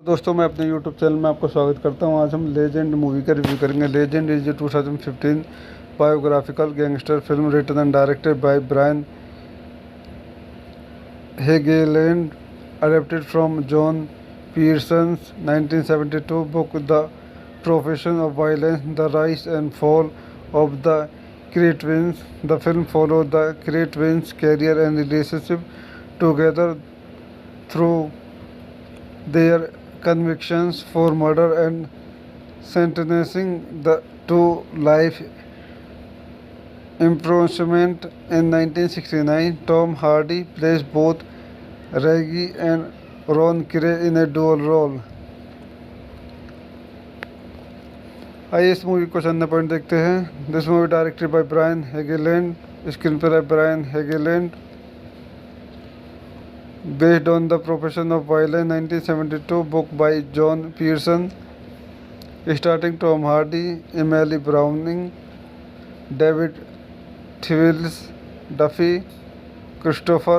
दोस्तों मैं अपने यूट्यूब चैनल में आपको स्वागत करता हूं। आज हम लेजेंड मूवी का रिव्यू करेंगे। Legend is 2015 biographical gangster film written and directed by Brian Helgeland, adapted from John Pearson's 1972 book The Profession of Violence, The Rise and Fall of the Kretwins. The film followed the Kretwins' career and relationship together through their convictions for murder and sentencing to life imprisonment. In 1969, Tom Hardy plays both Reggie and Ron Gray in a dual role. आइए इस movie को चंद point देखते हैं। This movie directed by Brian Helgeland, screenplay by Brian Helgeland, based on The Profession of Violence 1972 book by John Pearson, starring Tom Hardy, Emily Browning, David Thewlis, Duffy, Christopher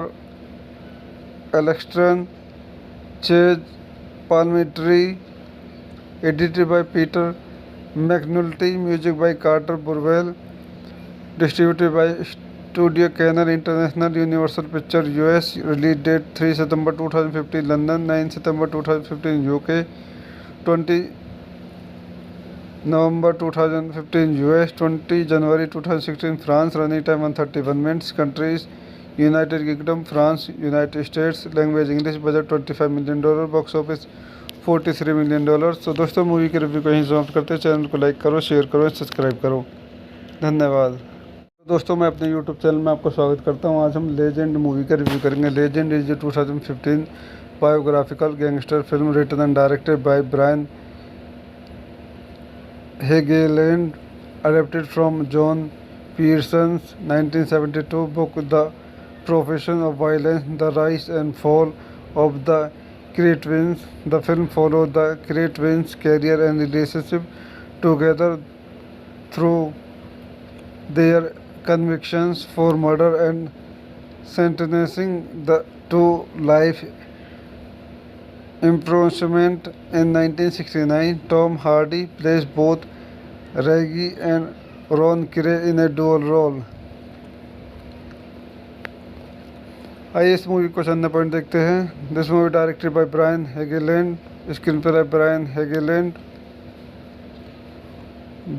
Eccleston, Chase Palminteri, edited by Peter McNulty, music by Carter Burwell, distributed by Studio Canal International, Universal Pictures US. Release date 3 September 2015 London, 9 September 2015 UK, 20 November 2015 US, 20 January 2016 France. Running time 131 minutes. Countries United Kingdom, France, United States. Language English. Budget $25 million. Box office $43 million. तो दोस्तों movie के review को यहीं समाप्त करते हैं। Channel को like करो, शेयर करो, सब्सक्राइब करो। धन्यवाद। दोस्तों मैं अपने यूट्यूब चैनल में आपको स्वागत करता हूं। आज हम लेजेंड मूवी का रिव्यू करेंगे। Legend is 2015 biographical gangster film written and directed by Brian Helgeland, adapted from John Pearson's 1972 book The Profession of Violence, The Rise and Fall of the Kretwins. The film followed the Kretwins' career and relationship together through their convictions for murder and sentencing to life imprisonment. In 1969, Tom Hardy plays both Reggie and Ron Gray in a dual role. आइए इस movie को चंद point देखते हैं। This movie directed by Brian Helgeland, screenplay by Brian Helgeland,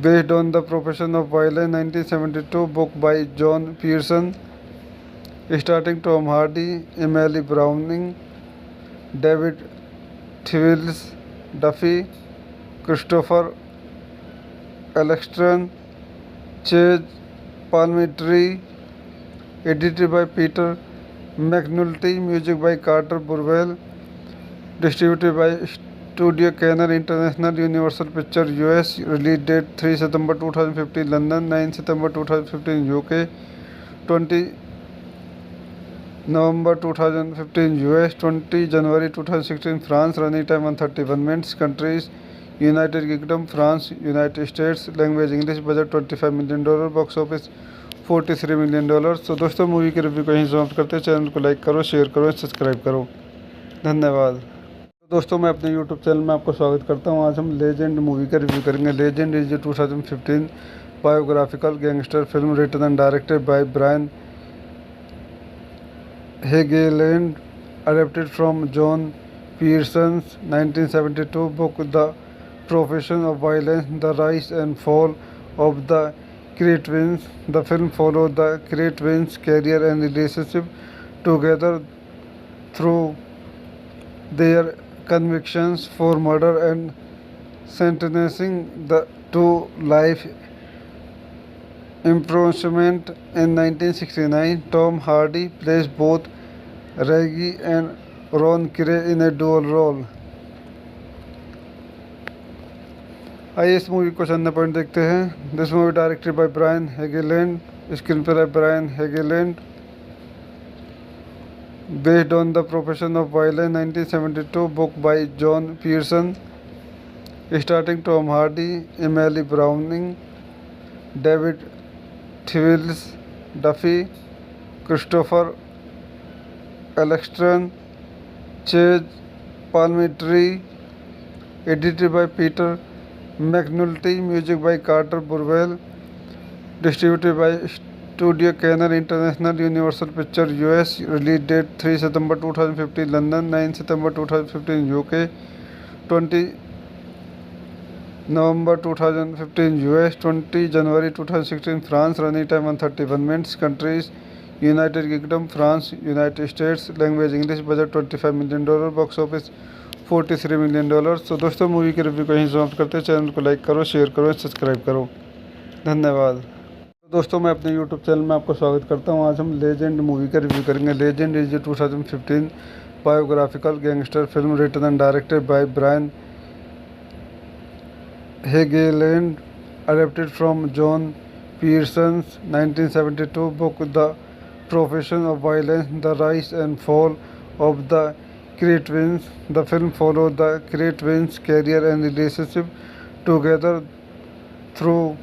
based on The Profession of Violence 1972 book by John Pearson, starring Tom Hardy, Emily Browning, David Thewlis, Duffy, Christopher Eccleston, Chase Palminteri, edited by Peter McNulty, music by Carter Burwell, distributed by Studio Canal International, Universal Pictures US. Release date 3 September 2015 London, 9 September 2015 UK, 20 November 2015 US, 20 January 2016 France. Running time 131 minutes. Countries United Kingdom, France, United States. Language English. Budget $25 million. Box office $43 million. तो दोस्तों movie के review को यहीं समाप्त करते हैं। Channel को like करो, शेयर करो, सब्सक्राइब करो। धन्यवाद। दोस्तों मैं अपने यूट्यूब चैनल में आपको स्वागत करता हूं। आज हम लेजेंड मूवी का रिव्यू करेंगे। Legend is 2015 biographical gangster film written and directed by Brian Helgeland, adapted from John Pearson's 1972 book The Profession of Violence, The Rise and Fall of the Kretwins. The film followed the Kretwins' career and relationship together through their convictions for murder and sentencing to life imprisonment. In 1969, Tom Hardy plays both Reggie and Ron Gray in a dual role. आइए इस movie को चंद point देखते हैं। This movie directed by Brian Helgeland, screenplay by Brian Helgeland, based on The Profession of Violence 1972 book by John Pearson, starring Tom Hardy, Emily Browning, David Thewlis, Duffy, Christopher Eccleston, Chase Palminteri, edited by Peter McNulty, music by Carter Burwell, distributed by Studio Canal International, Universal Pictures US, release date 3 September 2015 London, 9 September 2015 UK, 20 November 2015 US, 20 January 2016 France, running time 131 minutes, countries United Kingdom, France, United States, language English, budget $25 million, box office $43 million। तो दोस्तों movie के review को यहीं समाप्त करते हैं। Channel को like करो, शेयर करो, सब्सक्राइब करो, धन्यवाद। दोस्तों मैं अपने यूट्यूब चैनल में आपको स्वागत करता हूं। आज हम लेजेंड मूवी का रिव्यू करेंगे। Legend is 2015 biographical gangster film written and directed by Brian Helgeland, adapted from John Pearson's 1972 book the profession of violence, the rise and fall of the Cretwins. The film followed the Cretwins' career and relationship together through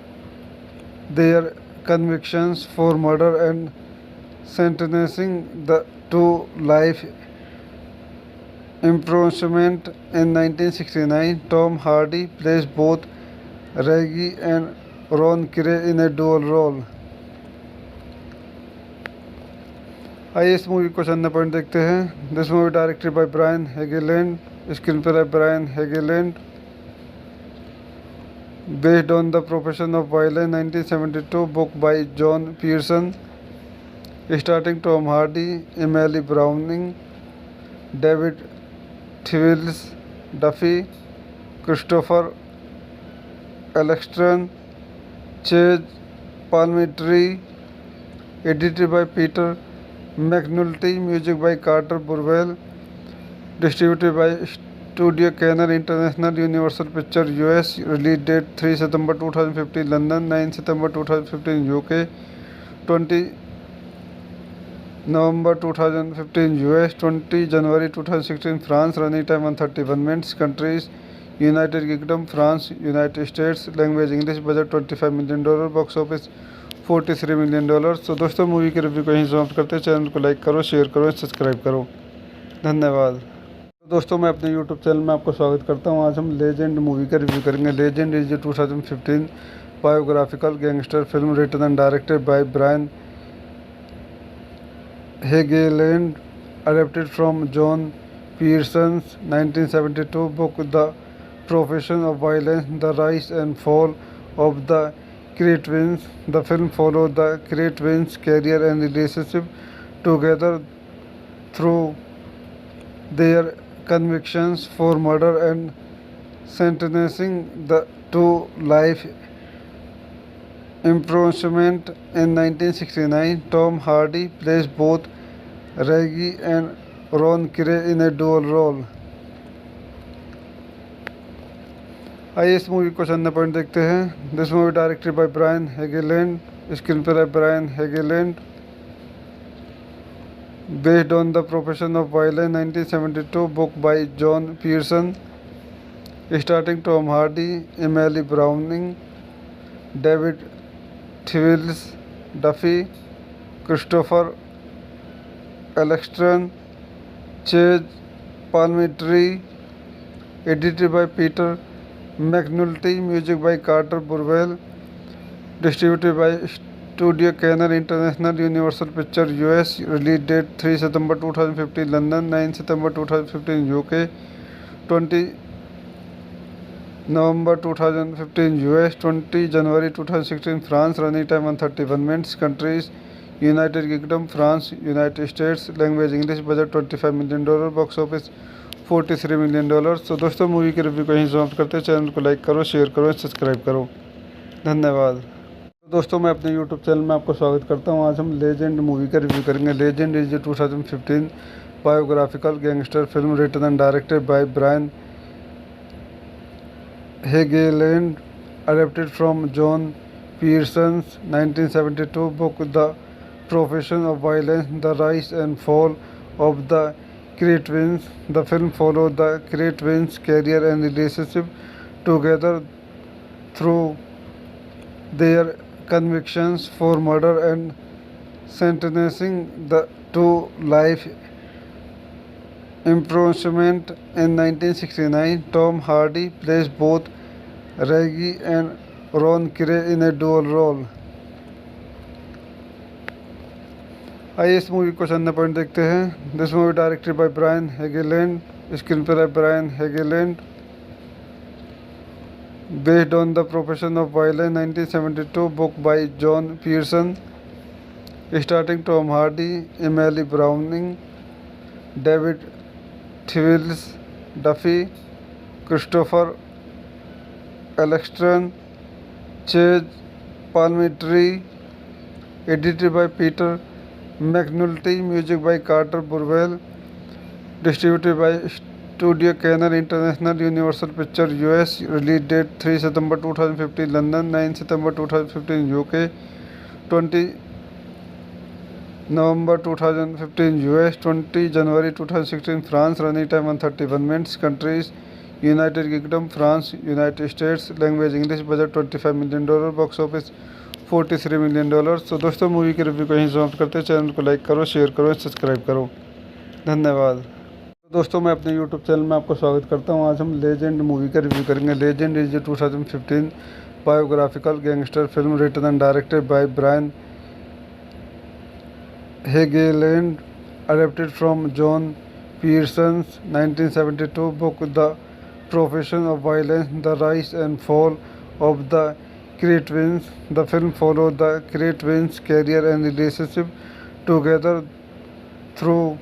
their convictions for murder and sentencing to life imprisonment in 1969. Tom Hardy plays both Reggie and Ron Gray in a dual role. आइए इस movie को चंद point देखते हैं। This movie directed by Brian Helgeland, screenplay by Brian Helgeland, based on the profession of violence 1972 book by John Pearson, starring Tom Hardy, Emily Browning, David Thewlis Duffy, Christopher Eccleston, Chazz Palminteri, edited by Peter McNulty, music by Carter Burwell, distributed by Studio Canal International, Universal Pictures US, release date 3 September 2015 London, 9 September 2015 UK, 20 November 2015 US, 20 January 2016 France, running time 131 minutes, countries United Kingdom, France, United States, language English, budget $25 million, box office $43 million। तो दोस्तों movie के review को यहीं समाप्त करते हैं। Channel को like करो, शेयर करो, सब्सक्राइब करो, धन्यवाद। तो दोस्तों मैं अपने यूट्यूब चैनल में आपको स्वागत करता हूं। आज हम लेजेंड मूवी का रिव्यू करेंगे। Legend is 2015 biographical gangster film written and directed by Brian Helgeland, adapted from John Pearson's 1972 book the profession of violence, the rise and fall of the Cretwins. The film followed the Cretwins' career and relationship together through their convictions for murder and sentencing to life imprisonment in 1969. Tom Hardy plays both Reggie and Ron Gray in a dual role. आइए इस movie को चंद point देखते हैं। This movie directed by Brian Helgeland, screenplay by Brian Helgeland, based on the profession of violence 1972 book by John Pearson, starring Tom Hardy, Emily Browning, David Thewlis Duffy, Christopher Eccleston, Chazz Palminteri, edited by Peter McNulty, music by Carter Burwell, distributed by Studio Canal International, Universal Pictures US, release date 3 September 2015 London, 9 September 2015 UK, 20 November 2015 US, 20 January 2016 France, running time 131 minutes, countries United Kingdom, France, United States, language English, budget $25 million, box office $43 million। तो दोस्तों movie के review को यहीं समाप्त करते हैं। Channel को like करो, शेयर करो, सब्सक्राइब करो, धन्यवाद। दोस्तों मैं अपने यूट्यूब चैनल में आपको स्वागत करता हूं। आज हम लेजेंड मूवी का रिव्यू करेंगे। Legend is 2015 biographical gangster film written and directed by Brian Helgeland, adapted from John Pearson's 1972 book the profession of violence, the rise and fall of the Cretwins. The film followed the Cretwins' career and relationship together through their convictions for murder and sentencing to life imprisonment in 1969. Tom Hardy plays both Reggie and Ron Gray in a dual role. आइए इस movie को चंद point देखते हैं। This movie directed by Brian Helgeland, screenplay by Brian Helgeland, based on The Profession of Violence 1972 book by John Pearson, starring Tom Hardy, Emily Browning, David Thewlis, Duffy, Christopher Eccleston, Chase Palminteri, edited by Peter McNulty, music by Carter Burwell, distributed by Studio Canal International, Universal Pictures US, release date 3 September 2015 London, 9 September 2015 UK, 20 November 2015 US, 20 January 2016 France, running time 131 minutes, countries United Kingdom, France, United States, language English, budget $25 million, box office $43 million। तो दोस्तों movie के review को यहीं समाप्त करते हैं। Channel को like करो, शेयर करो, सब्सक्राइब करो, धन्यवाद। दोस्तों मैं अपने YouTube चैनल में आपको स्वागत करता हूं। आज हम लेजेंड मूवी का रिव्यू करेंगे। Legend is 2015 biographical gangster film written and directed by Brian Helgeland, adapted from John Pearson's 1972 book The Profession of Violence, The Rise and Fall of the Cretwins. The film followed the Cretwins' career and relationship together through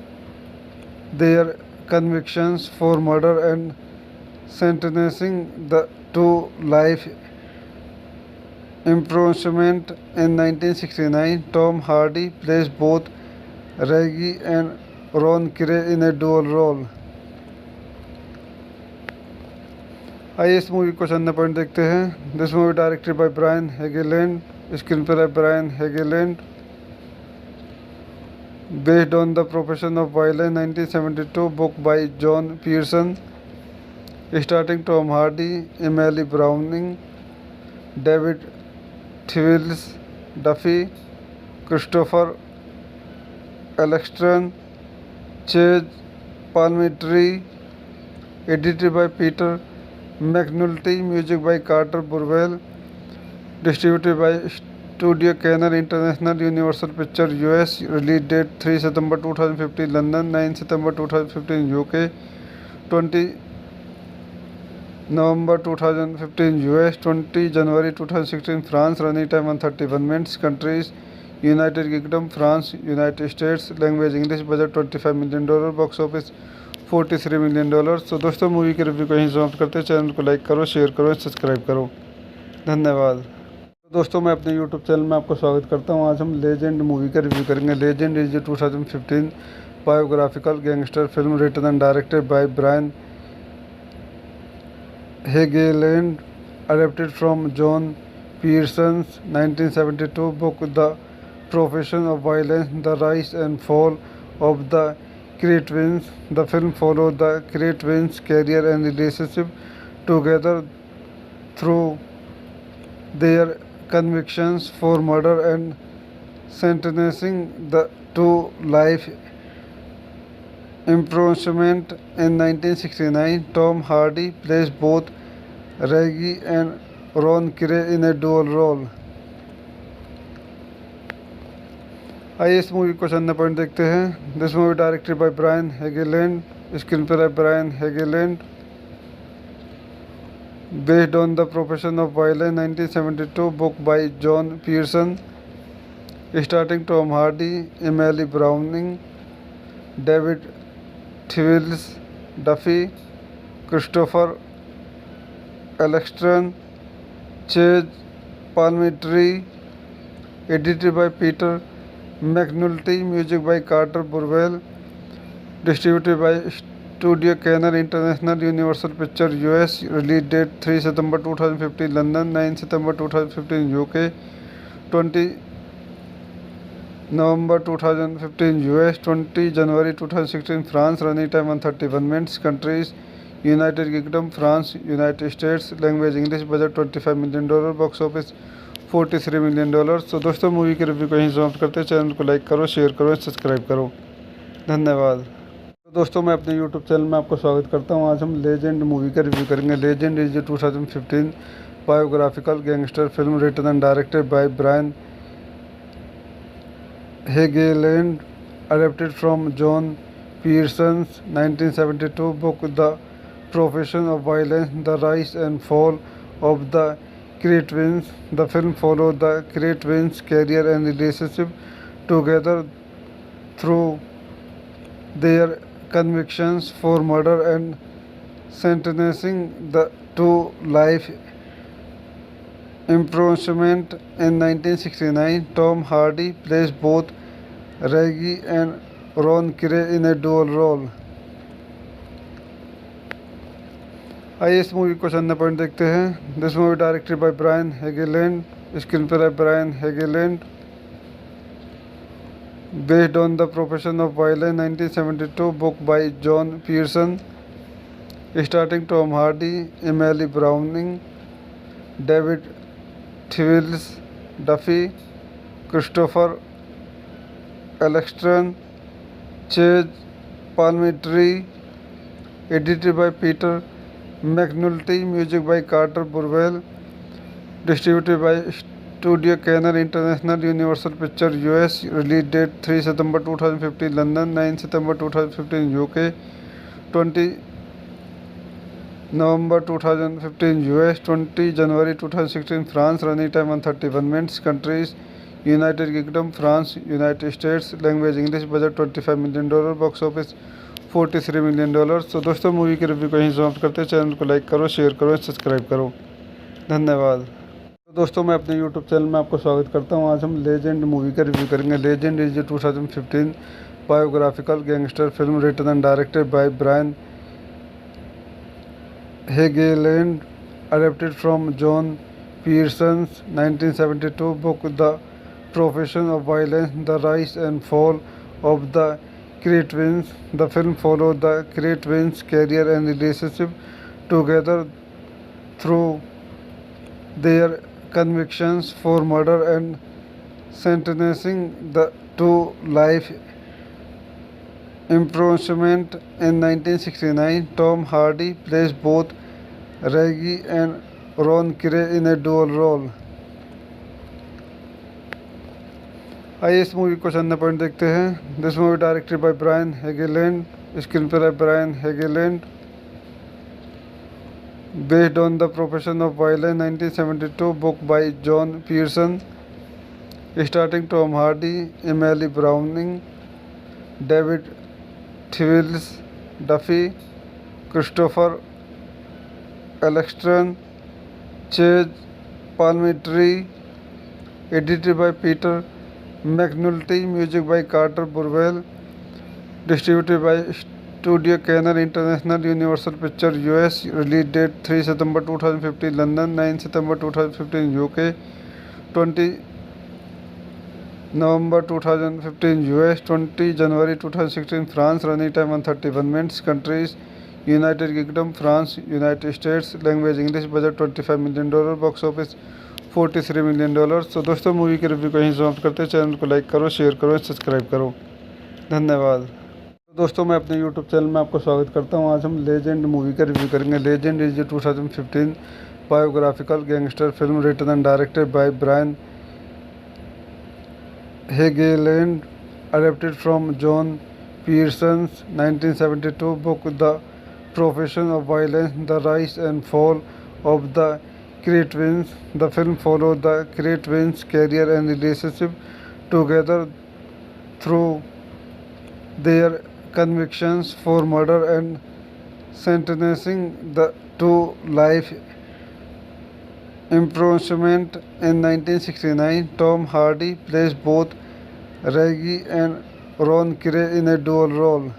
their convictions for murder and sentencing to life imprisonment in 1969. Tom Hardy plays both Reggie and Ron Gray in a dual role. आइए इस movie को चंद point देखते हैं। This movie directed by Brian Helgeland, screenplay by Brian Helgeland, based on The Profession of Violence 1972 book by John Pearson, starring Tom Hardy, Emily Browning, David Thewlis, Duffy, Christopher Eccleston, Chase Palminteri, edited by Peter McNulty, music by Carter Burwell, distributed by Studio Canal International, Universal Pictures US, release date 3 September 2015 London, 9 September 2015 UK, 20 November 2015 US, 20 January 2016 France, running time 131 minutes, countries United Kingdom, France, United States, language English, budget $25 million, box office $43 million। तो दोस्तों movie के review को यहीं समाप्त करते हैं। Channel को like करो, शेयर करो, सब्सक्राइब करो, धन्यवाद। दोस्तों मैं अपने YouTube चैनल में आपको स्वागत करता हूं। आज हम लेजेंड मूवी का रिव्यू करेंगे। Legend is 2015 biographical gangster film written and directed by Brian Helgeland, adapted from John Pearson's 1972 book The Profession of Violence, The Rise and Fall of the Cretwins. The film followed the Cretwins' career and relationship together through their convictions for murder and sentencing to life imprisonment in 1969. Tom Hardy plays both Reggie and Ron Gray in a dual role. आइए इस movie को चंद point देखते हैं। This movie directed by Brian Helgeland, screenplay by Brian Helgeland, based on The Profession of Violence 1972 book by John Pearson, starring Tom Hardy, Emily Browning, David Thewlis, Duffy, Christopher Eccleston, Chase Palminteri, edited by Peter McNulty, music by Carter Burwell, distributed by Studio Canal International, Universal Pictures US, release date 3 September 2015 London, 9 September 2015 UK, 20 November 2015 US, 20 January 2016 France, running time 131 minutes, countries United Kingdom, France, United States, language English, budget $25 million, box office $43 million। तो दोस्तों movie के review को यहीं समाप्त करते हैं। Channel को like करो, शेयर करो, सब्सक्राइब करो, धन्यवाद। तो दोस्तों मैं अपने यूट्यूब चैनल में आपको स्वागत करता हूं। आज हम लेजेंड मूवी का रिव्यू करेंगे। Legend is 2015 biographical gangster film written and directed by Brian Helgeland, adapted from John Pearson's 1972 book The Profession of Violence, The Rise and Fall of the Cretans. The film followed the Cretans' career and relationship together through their convictions for murder and sentencing to life imprisonment. In 1969, Tom Hardy plays both Reggie and Ron Gray in a dual role. आइए इस movie को चंद point देखते हैं। This movie directed by Brian Helgeland, screenplay by Brian Helgeland, based on The Profession of Violence 1972 book by John Pearson, starring Tom Hardy, Emily Browning, David Thewlis, Duffy, Christopher Eccleston, Chase Palminteri, edited by Peter McNulty, music by Carter Burwell, distributed by Studio Canal International, Universal Pictures US, release date 3 September 2015 London, 9 September 2015 UK, 20 November 2015 US, 20 January 2016 France, running time 131 minutes, countries United Kingdom, France, United States, language English, budget $25 million, box office $43 million। तो दोस्तों movie के review को यहीं समाप्त करते हैं। Channel को like करो, शेयर करो, सब्सक्राइब करो। धन्यवाद। तो दोस्तों मैं अपने यूट्यूब चैनल में आपको स्वागत करता हूं। आज हम लेजेंड मूवी का रिव्यू करेंगे। Legend is 2015 biographical gangster film written and directed by Brian Helgeland, adapted from John Pearson's 1972 book The Profession of Violence, The Rise and Fall of the Cretans. The film followed the Cretans' career and relationship together through their convictions for murder and sentencing to life imprisonment. In 1969, Tom Hardy plays both Reggie and Ron Gray in a dual role. आइए इस movie को चंद point देखते हैं। This movie directed by Brian Helgeland, screenplay by Brian Helgeland, based on The Profession of Violence 1972 book by John Pearson, starring Tom Hardy, Emily Browning, David Thewlis, Duffy, Christopher Eccleston, Chase Palminteri, edited by Peter McNulty, music by Carter Burwell, distributed by Studio Canal International, Universal Pictures US, release date 3 September 2015 London, 9 September 2015 UK, 20 November 2015 US, 20 January 2016 France, running time 131 minutes, countries United Kingdom, France, United States, language English, budget $25 million, box office $43 million। तो दोस्तों movie के review को यहीं समाप्त करते हैं। Channel को like करो, शेयर करो, सब्सक्राइब करो। धन्यवाद। दोस्तों मैं अपने यूट्यूब चैनल में आपको स्वागत करता हूं। आज हम लेजेंड मूवी का रिव्यू करेंगे। Legend is 2015 biographical gangster film written and directed by Brian Helgeland, adapted from John Pearson's 1972 book The Profession of Violence, The Rise and Fall of the Cretans. The film followed the Cretans' career and relationship together through their convictions for murder and sentencing to life imprisonment. In 1969, Tom Hardy plays both Reggie and Ron Gray in a dual role.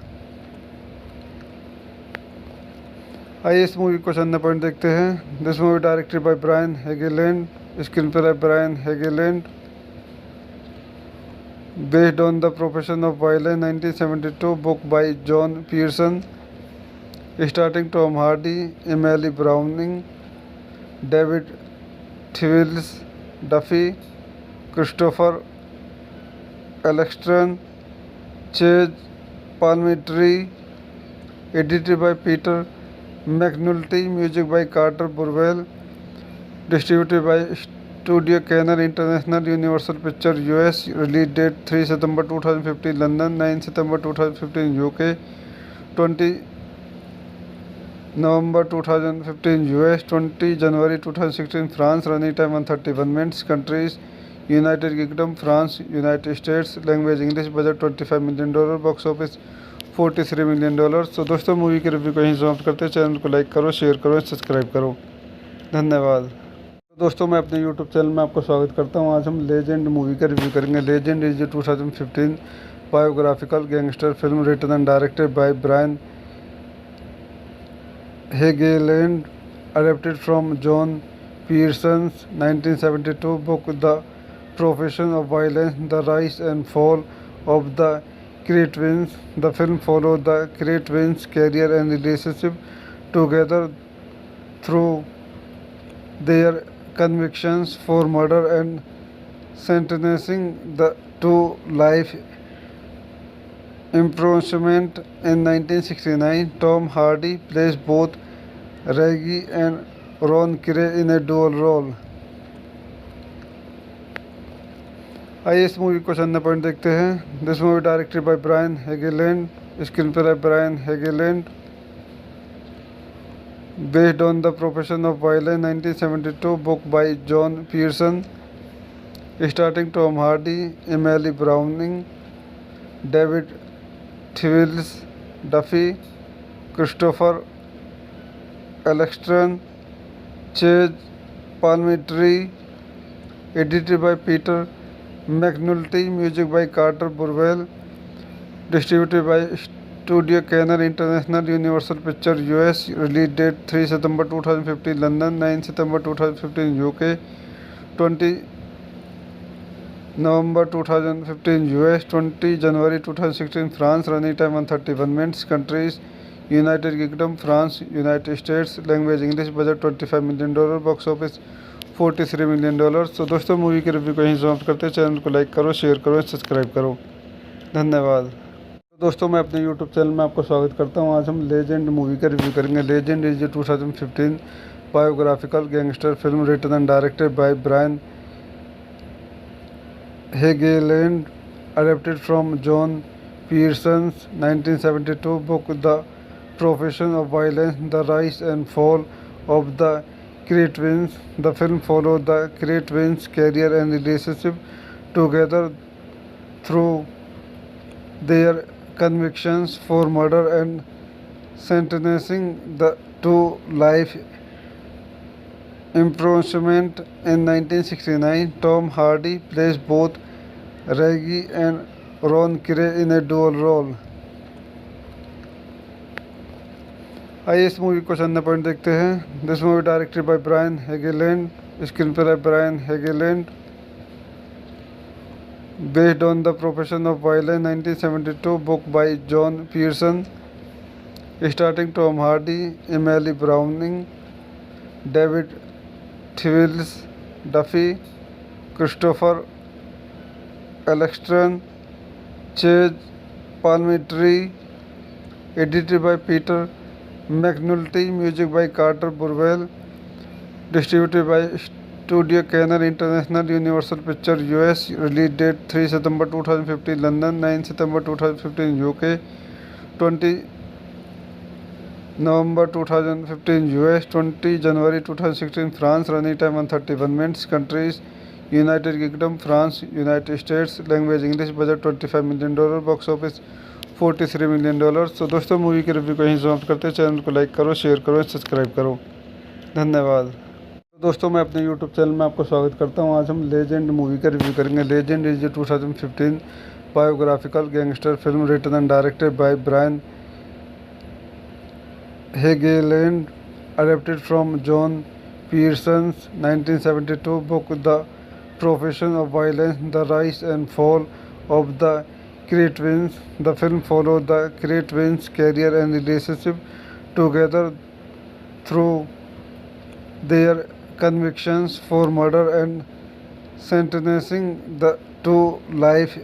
आइए इस movie को चंद point देखते हैं। This movie directed by Brian Helgeland, screenplay by Brian Helgeland, based on The Profession of Violence 1972 book by John Pearson, starring Tom Hardy, Emily Browning, David Thewlis, Duffy, Christopher Eccleston, Chase Palminteri, edited by Peter McNulty, music by Carter Burwell, distributed by Studio Canal International, Universal Pictures US, release date 3 September 2015 London, 9 September 2015 UK, 20 November 2015 US, 20 January 2016 France, running time 131 minutes, countries United Kingdom, France, United States, language English, budget $25 million, box office $43 million। तो दोस्तों movie के review को यहीं समाप्त करते हैं। Channel को like करो, शेयर करो, सब्सक्राइब करो, धन्यवाद। दोस्तों मैं अपने यूट्यूब चैनल में आपको स्वागत करता हूं। आज हम लेजेंड मूवी का रिव्यू करेंगे। Legend is 2015 biographical gangster film written and directed by Brian Helgeland, adapted from John Pearson's 1972 book the profession of violence, the rise and fall of the Cretwins. The film followed the Cretwins' career and relationship together through their convictions for murder and sentencing to life imprisonment. In 1969, Tom Hardy plays both Reggie and Ron Gray in a dual role. आइए इस movie को चंद point देखते हैं। This movie directed by Brian Helgeland, screenplay by Brian Helgeland, based on the profession of violence 1972 book by John Pearson, starring Tom Hardy, Emily Browning, David Thewlis Duffy, Christopher Eccleston, Chazz Palminteri, edited by Peter McNulty, music by Carter Burwell, distributed by Studio Canal International, Universal Pictures US, release date 3 September 2015 London, 9 September 2015 UK, 20 November 2015 US, 20 January 2016 France, running time 131 minutes, countries United Kingdom, France, United States, language English, budget $25 million, box office $43 million। तो दोस्तों movie के review को यहीं समाप्त करते हैं। Channel को like करो, शेयर करो, सब्सक्राइब करो, धन्यवाद। दोस्तों मैं अपने यूट्यूब चैनल में आपको स्वागत करता हूं। आज हम लेजेंड मूवी का रिव्यू करेंगे। Legend is 2015 biographical gangster film written and directed by Brian Helgeland, adapted from John Pearson's 1972 book the profession of violence, the rise and fall of the Cretwins. The film followed the Cretwins' career and relationship together through their convictions for murder and sentencing to life imprisonment. In 1969, Tom Hardy plays both Reggie and Ron Gray in a dual role. आइए इस movie को चंद point देखते हैं। This movie directed by Brian Helgeland, screenplay by Brian Helgeland, based on the profession of violence 1972 book by John Pearson, starring Tom Hardy, Emily Browning, David Thewlis Duffy, Christopher Eccleston, Chazz Palminteri, edited by Peter McNulty, music by Carter Burwell, distributed by Studio Canal International, Universal Pictures US, release date 3 September 2015 London, 9 September 2015 UK, 20 November 2015 US, 20 January 2016 France, running time 131 minutes, countries United Kingdom, France, United States, language English, budget $25 million, box office $43 million। तो दोस्तों movie के review को यहीं समाप्त करते हैं। Channel को like करो, शेयर करो, सब्सक्राइब करो, धन्यवाद। दोस्तों मैं अपने यूट्यूब चैनल में आपको स्वागत करता हूं। आज हम लेजेंड मूवी का रिव्यू करेंगे। Legend is 2015 biographical gangster film written and directed by Brian Helgeland, adapted from John Pearson's 1972 book the profession of violence, the rise and fall of the Cretwins. The film followed the Cretwins' career and relationship together through their convictions for murder and sentencing to life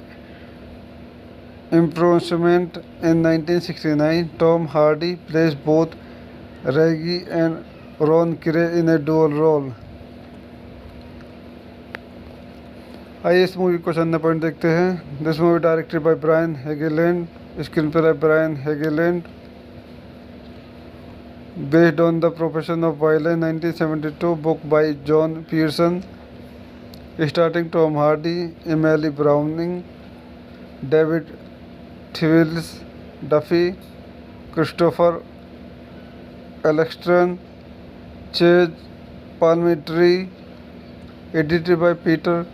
imprisonment in 1969. Tom Hardy plays both Reggie and Ron Gray in a dual role. आइए इस movie को चंद point देखते हैं। This movie directed by Brian Helgeland, screenplay by Brian Helgeland, based on The Profession of Violence 1972 book by John Pearson, starring Tom Hardy, Emily Browning, David Thewlis, Duffy, Christopher Eccleston, Chase Palminteri, edited by Peter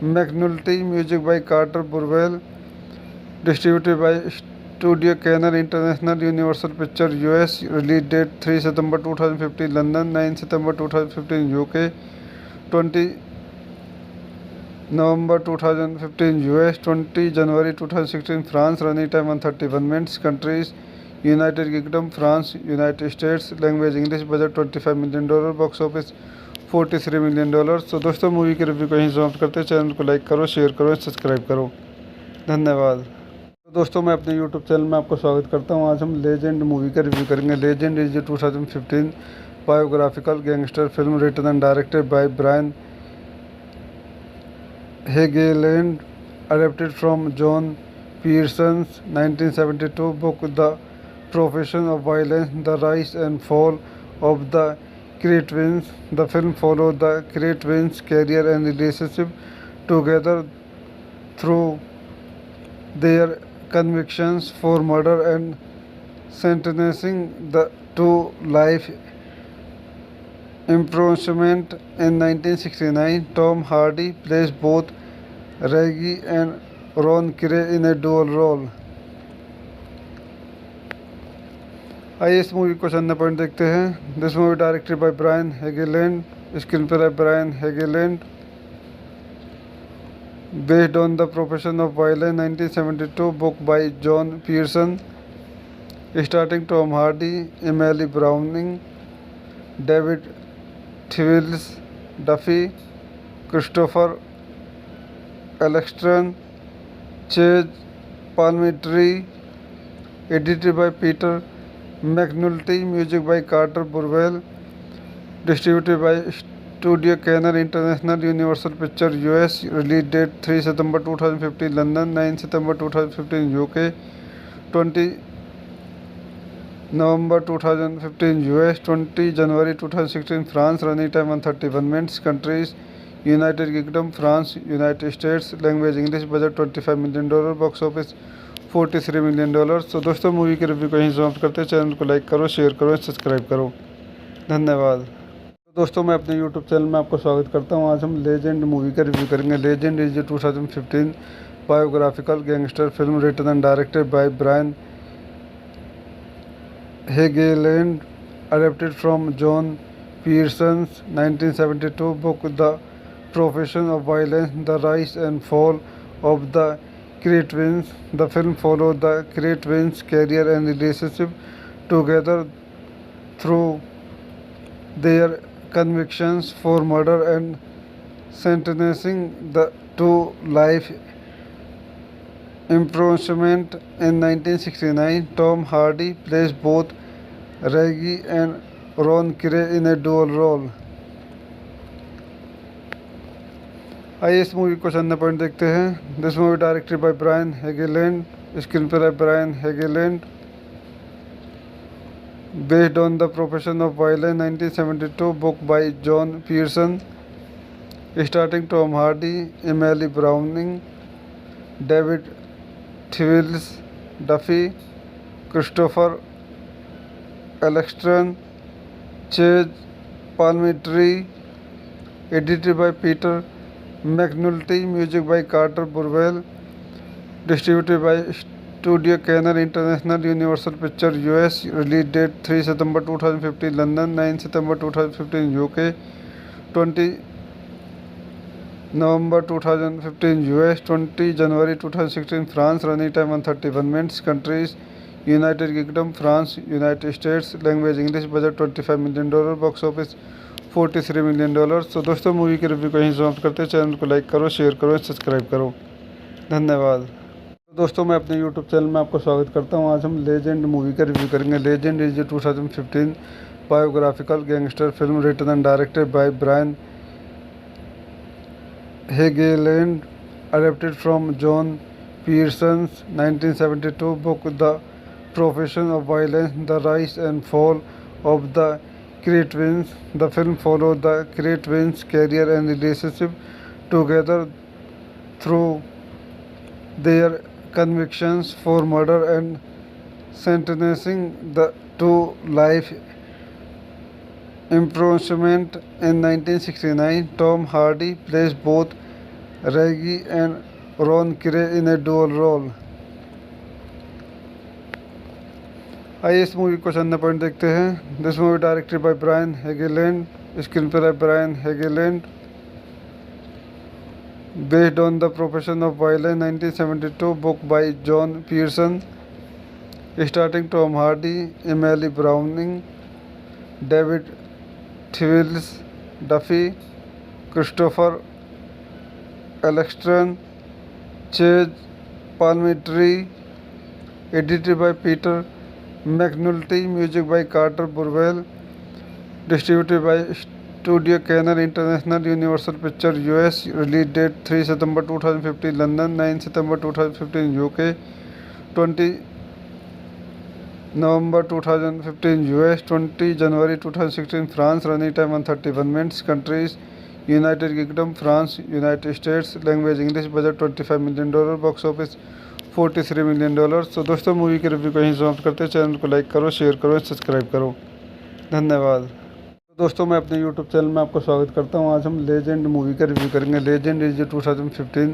McNulty, music by Carter Burwell, distributed by Studio Canal International, Universal Pictures US, release date 3 September 2015 London, 9 September 2015 UK, 20 November 2015 US, 20 January 2016 France, running time 131 minutes, countries United Kingdom, France, United States, language English, budget $25 million, box office $43 million। तो दोस्तों movie के review को यहीं समाप्त करते हैं। Channel को like करो, शेयर करो, सब्सक्राइब करो, धन्यवाद। तो दोस्तों मैं अपने यूट्यूब चैनल में आपको स्वागत करता हूं। आज हम लेजेंड मूवी का रिव्यू करेंगे। Legend is 2015 biographical gangster film written and directed by Brian Helgeland, adapted from John Pearson's 1972 book The Profession of Violence, The Rise and Fall of the Cretwins. The film followed the Cretwins' career and relationship together through their convictions for murder and sentencing to life imprisonment in 1969. Tom Hardy plays both Reggie and Ron Gray in a dual role. आइए इस movie को चंद point देखते हैं। This movie directed by Brian Helgeland, screenplay by Brian Helgeland, based on The Profession of Violence 1972 book by John Pearson, starring Tom Hardy, Emily Browning, David Thewlis, Duffy, Christopher Eccleston, Chase Palminteri, edited by Peter McNulty, music by Carter Burwell, distributed by Studio Canal International, Universal Pictures US, release date 3 September 2015 London, 9 September 2015 UK, 20 November 2015 US, 20 January 2016 France, running time 131 minutes, countries United Kingdom, France, United States, language English, budget $25 million, box office $43 million। तो दोस्तों movie के review को यहीं समाप्त करते हैं। Channel को like करो, शेयर करो, सब्सक्राइब करो, धन्यवाद। दोस्तों मैं अपने यूट्यूब चैनल में आपको स्वागत करता हूं। आज हम लेजेंड मूवी का रिव्यू करेंगे। Legend is 2015 biographical gangster film written and directed by Brian Helgeland, adapted from John Pearson's 1972 book The Profession of Violence, The Rise and Fall of the Cretwins. The film followed the Cretwins' career and relationship together through their convictions for murder and sentencing to life imprisonment in 1969. Tom Hardy plays both Reggie and Ron Gray in a dual role. आइए इस movie को चंद point देखते हैं। This movie directed by Brian Helgeland, screenplay by Brian Helgeland, based on The Profession of Violence 1972 book by John Pearson, starring Tom Hardy, Emily Browning, David Thewlis, Duffy, Christopher Eccleston, Chase Palminteri, edited by Peter McNulty, music by Carter Burwell, distributed by Studio Canal International, Universal Pictures US, release date 3 September 2015 London, 9 September 2015 UK, 20 November 2015 US, 20 January 2016 France, running time 131 minutes, countries United Kingdom, France, United States, language English, budget $25 million, box office $43 million। तो दोस्तों movie के review को यहीं समाप्त करते हैं। Channel को like करो, शेयर करो, सब्सक्राइब करो, धन्यवाद। दोस्तों मैं अपने यूट्यूब चैनल में आपको स्वागत करता हूं। आज हम लेजेंड मूवी का रिव्यू करेंगे। Legend is 2015 biographical gangster film written and directed by Brian Helgeland, adapted from John Pearson's 1972 book The Profession of Violence, The Rise and Fall of the Cretans. The film followed the Cretans' career and relationship together through their convictions for murder and sentencing to life imprisonment. In 1969, Tom Hardy plays both Reggie and Ron Gray in a dual role. आइए इस movie को चंद point देखते हैं। This movie directed by Brian Helgeland, screenplay by Brian Helgeland, based on The Profession of Violence 1972 book by John Pearson, starring Tom Hardy, Emily Browning, David Thewlis, Duffy, Christopher Eccleston, Chase Palminteri, edited by Peter McNulty, music by Carter Burwell, distributed by Studio Canal International, Universal Pictures US, release date 3 September 2015 London, 9 September 2015 UK, 20 November 2015 US, 20 January 2016 France, running time 131 minutes, countries United Kingdom, France, United States, language English, budget $25 million, box office $43 million। तो दोस्तों movie के review को यहीं समाप्त करते हैं। Channel को like करो, शेयर करो, सब्सक्राइब करो। धन्यवाद। दोस्तों मैं अपने यूट्यूब चैनल में आपको स्वागत करता हूं। आज हम लेजेंड मूवी का रिव्यू करेंगे। Legend is 2015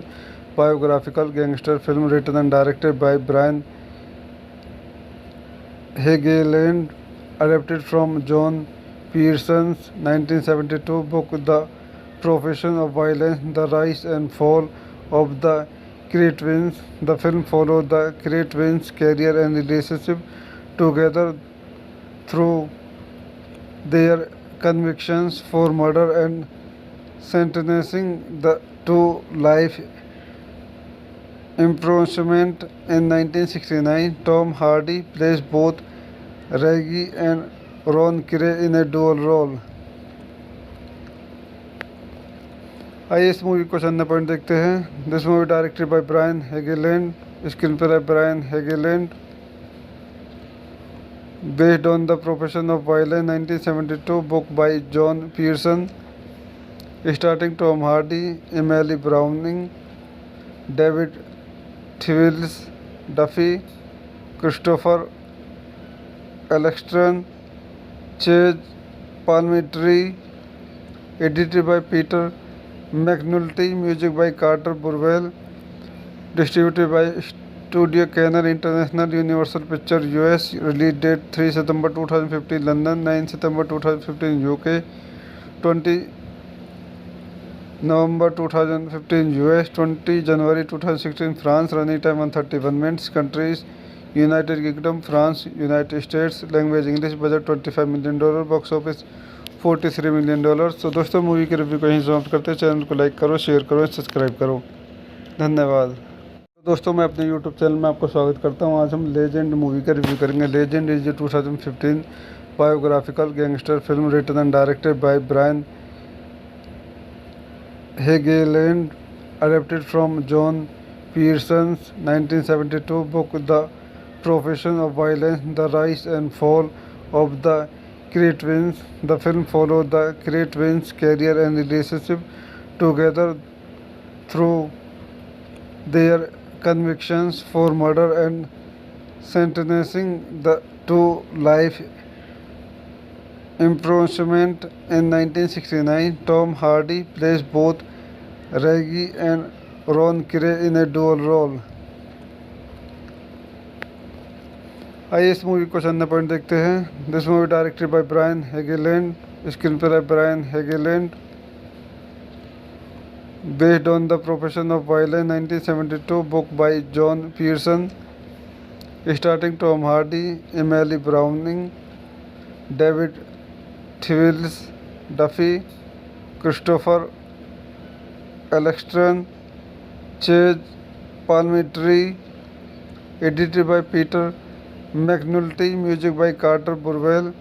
biographical gangster film written and directed by Brian Helgeland, adapted from John Pearson's 1972 book The Profession of Violence, The Rise and Fall of the Cretans. The film followed the Cretans' career and relationship together through their convictions for murder and sentencing to life imprisonment. In 1969, Tom Hardy plays both Reggie and Ron Gray in a dual role. आइए इस movie को चंद point देखते हैं। This movie directed by Brian Helgeland, screenplay by Brian Helgeland, based on The Profession of Violence 1972 book by John Pearson, starring Tom Hardy, Emily Browning, David Thewlis, Duffy, Christopher Eccleston, Chase Palminteri, edited by Peter McNulty, music by Carter Burwell, distributed by Studio Canal International, Universal Pictures US, release date 3 September 2015 London, 9 September 2015 UK, 20 November 2015 US, 20 January 2016 France, running time 131 minutes, countries United Kingdom, France, United States, language English, budget $25 million, box office $43 million। तो दोस्तों movie के review को यहीं समाप्त करते हैं। Channel को like करो, शेयर करो, सब्सक्राइब करो। धन्यवाद। दोस्तों मैं अपने यूट्यूब चैनल में आपको स्वागत करता हूं। आज हम लेजेंड मूवी का रिव्यू करेंगे। Legend is 2015 biographical gangster film written and directed by Brian Helgeland, adapted from John Pearson's 1972 book The Profession of Violence, The Rise and Fall of the Cretans. The film followed the Cretans' career and relationship together through their convictions for murder and sentencing to life imprisonment. In 1969, Tom Hardy plays both Reggie and Ron Gray in a dual role. आइए इस movie को चंद point देखते हैं। This movie directed by Brian Helgeland, screenplay by Brian Helgeland, based on The Profession of Violence 1972 book by John Pearson, starring Tom Hardy, Emily Browning, David Thewlis, Duffy, Christopher Eccleston, Chase Palminteri, edited by Peter McNulty, music by Carter Burwell,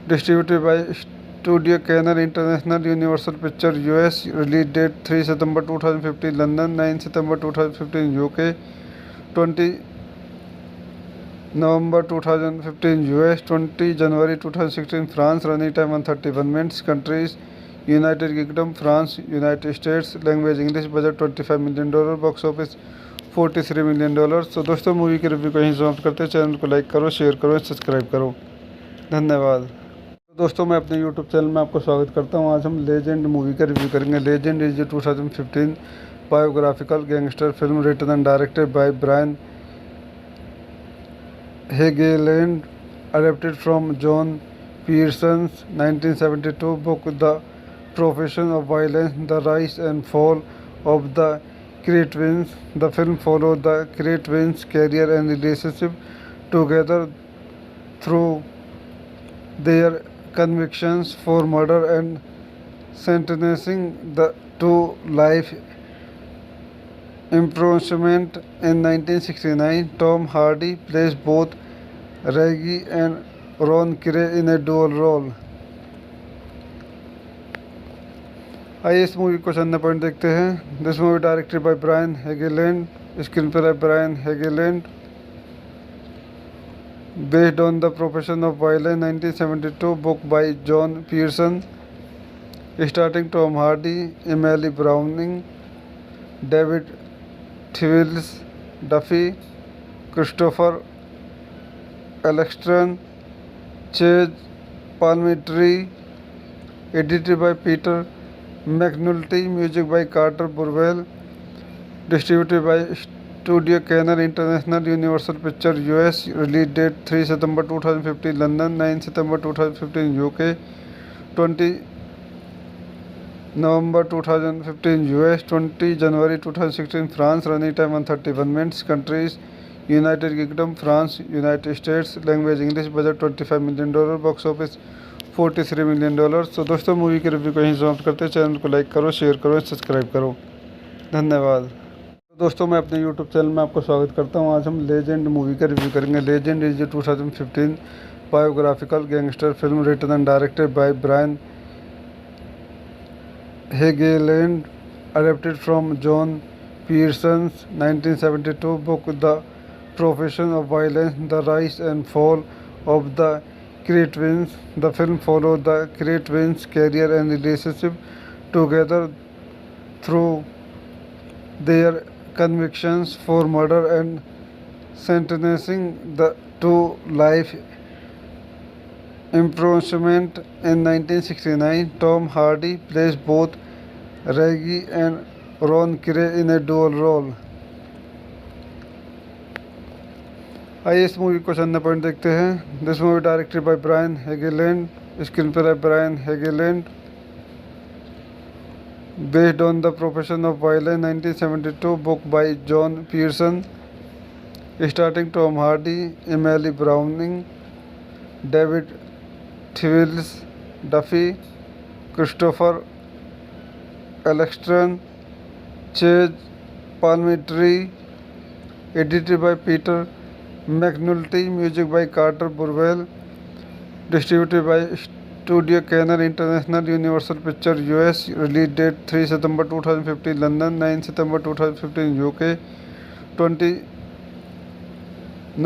distributed by Studio Canal International, Universal Pictures US, release date 3 September 2015 London, 9 September 2015 UK, 20 November 2015 US, 20 January 2016 France, running time 131 minutes, countries United Kingdom, France, United States, language English, budget $25 million, box office $43 million। तो दोस्तों movie की review को यहीं समाप्त करते हैं। Channel को like करो, शेयर करो, सब्सक्राइब करो, धन्यवाद। दोस्तों मैं अपने यूट्यूब चैनल में आपको स्वागत करता हूं। आज हम लेजेंड मूवी का रिव्यू करेंगे। Legend is 2015 biographical gangster film written and directed by Brian Helgeland, adapted from John Pearson's 1972 book the profession of violence, the rise and fall of the Cretwins. The film followed the Cretwins' career and relationship together through their convictions for murder and sentencing to life imprisonment. In 1969, Tom Hardy plays both Reggie and Ron Gray in a dual role. आइए इस movie को चंद point देखते हैं। This movie directed by Brian Helgeland, screenplay by Brian Helgeland, based on the profession of violence 1972 book by John Pearson, starring Tom Hardy, Emily Browning, David Thewlis Duffy, Christopher Eccleston, Chazz Palminteri, edited by Peter McNulty, music by Carter Burwell, distributed by Studio Canal International, Universal Pictures US, release date 3 September 2015 London, 9 September 2015 UK, 20 November 2015 US, 20 January 2016 France, running time 131 minutes, countries United Kingdom, France, United States, language English, budget $25 million, box office $43 million। तो दोस्तों movie की review को यहीं समाप्त करते हैं। Channel को like करो, शेयर करो, सब्सक्राइब करो, धन्यवाद। दोस्तों मैं अपने यूट्यूब चैनल में आपको स्वागत करता हूं। आज हम लेजेंड मूवी का रिव्यू करेंगे। Legend is 2015 biographical gangster film written and directed by Brian Helgeland, adapted from John Pearson's 1972 book the profession of violence, the rise and fall of the Cretwins. The film followed the Cretwins' career and relationship together through their convictions for murder and sentencing to life imprisonment. In 1969, Tom Hardy plays both Reggie and Ron Gray in a dual role. आइए इस movie को चंद point देखते हैं। This movie directed by Brian Helgeland, screenplay by Brian Helgeland, based on the profession of violence 1972 book by John Pearson, starring Tom Hardy, Emily Browning, David Thewlis Duffy, Christopher Eccleston, Chazz Palminteri, edited by Peter McNulty, music by Carter Burwell, distributed by Studio Canal International, Universal Pictures US, release date 3 September 2015 London, 9 September 2015 UK, 20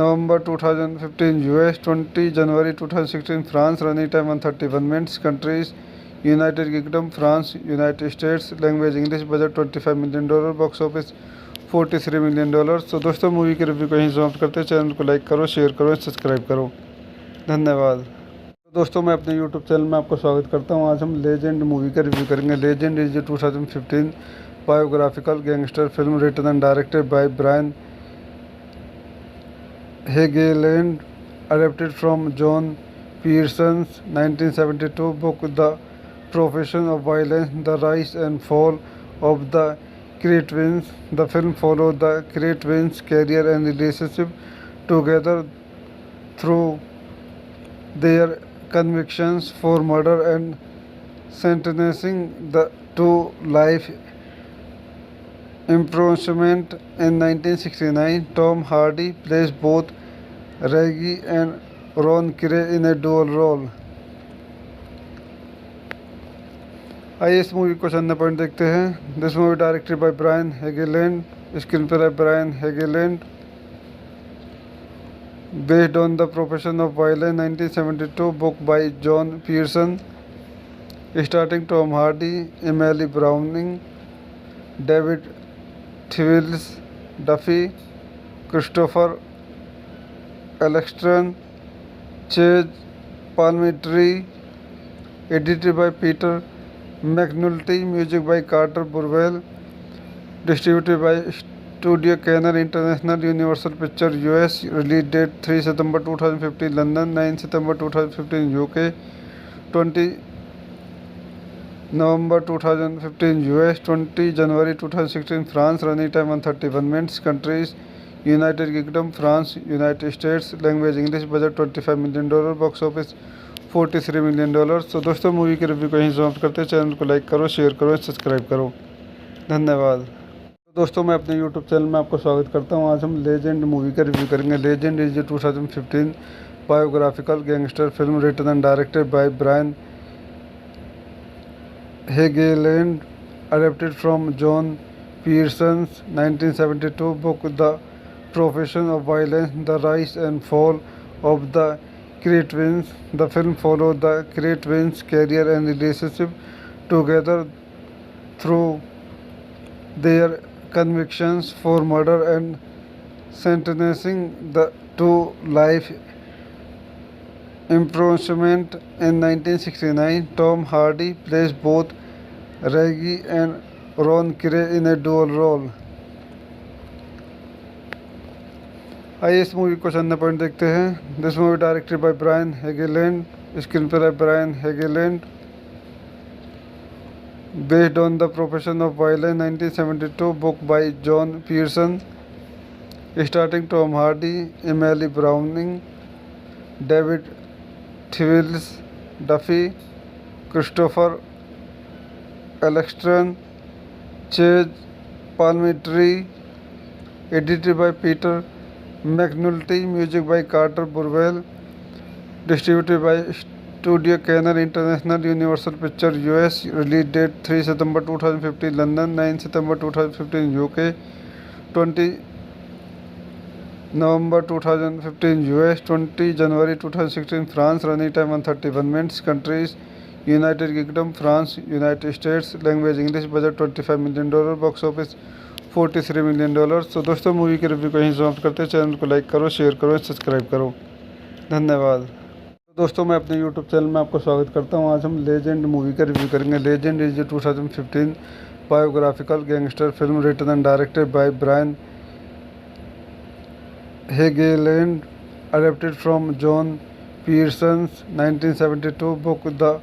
November 2015 US, 20 January 2016 France, running time 131 minutes, countries United Kingdom, France, United States, language English, budget $25 million, box office $43 million। तो दोस्तों movie की review को यहीं समाप्त करते हैं। Channel को like करो, शेयर करो, सब्सक्राइब करो, धन्यवाद। दोस्तों मैं अपने यूट्यूब चैनल में आपको स्वागत करता हूं। आज हम लेजेंड मूवी का रिव्यू करेंगे। Legend is 2015 biographical gangster film written and directed by Brian Helgeland, adapted from John Pearson's 1972 book the profession of violence, the rise and fall of the Cretwins. The film followed the Cretwins' career and relationship together through their convictions for murder and sentencing to life Imprisonment in 1969, Tom Hardy plays both Reggie and Ron Gray in a dual role. आइए इस movie को चंद point देखते हैं। This movie directed by Brian Helgeland, screenplay by Brian Helgeland, based on The Profession of Violence 1972 book by John Pearson, starring Tom Hardy, Emily Browning, David Thewlis, Duffy, Christopher Eccleston, Chase Palminteri, edited by Peter McNulty, music by Carter Burwell, distributed by Studio Canal International, Universal Pictures US, release date 3 September 2015 London, 9 September 2015 UK, 20 November 2015 US, 20 January 2016 France, running time 131 minutes, countries United Kingdom, France, United States, language English, budget $25 million, box office $43 million। तो दोस्तों movie के review को यहीं समाप्त करते हैं। Channel को like करो, शेयर करो, सब्सक्राइब करो, धन्यवाद। दोस्तों मैं अपने यूट्यूब चैनल में आपको स्वागत करता हूं। आज हम लेजेंड मूवी का रिव्यू करेंगे। Legend is 2015 biographical gangster film written and directed by Brian Helgeland, adapted from John Pearson's 1972 book The Profession of Violence, The Rise and Fall of the Cray Twins. The film followed the Cray twins' career and relationship together through their convictions for murder and sentencing to life imprisonment in 1969. Tom Hardy plays both Reggie and Ron Gray in a dual role. आइए इस movie को चंद point देखते हैं। This movie directed by Brian Helgeland, screenplay by Brian Helgeland, based on The Profession of Violence 1972 book by John Pearson, starring Tom Hardy, Emily Browning, David Thewlis, Duffy, Christopher Eccleston, Chase Palminteri, edited by Peter McNulty, music by Carter Burwell, distributed by Studio Canal International, Universal Pictures US, release date 3 September 2015 London, 9 September 2015 UK, 20 November 2015 US, 20 January 2016 France, running time 131 minutes, countries United Kingdom, France, United States, language English, budget $25 million, box office $43 million। तो दोस्तों movie के review को यहीं समाप्त करते हैं। Channel को like करो, शेयर करो, सब्सक्राइब करो, धन्यवाद। दोस्तों मैं अपने यूट्यूब चैनल में आपको स्वागत करता हूं। आज हम लेजेंड मूवी का रिव्यू करेंगे। Legend is 2015 biographical gangster film written and directed by Brian Helgeland, adapted from John Pearson's 1972 book The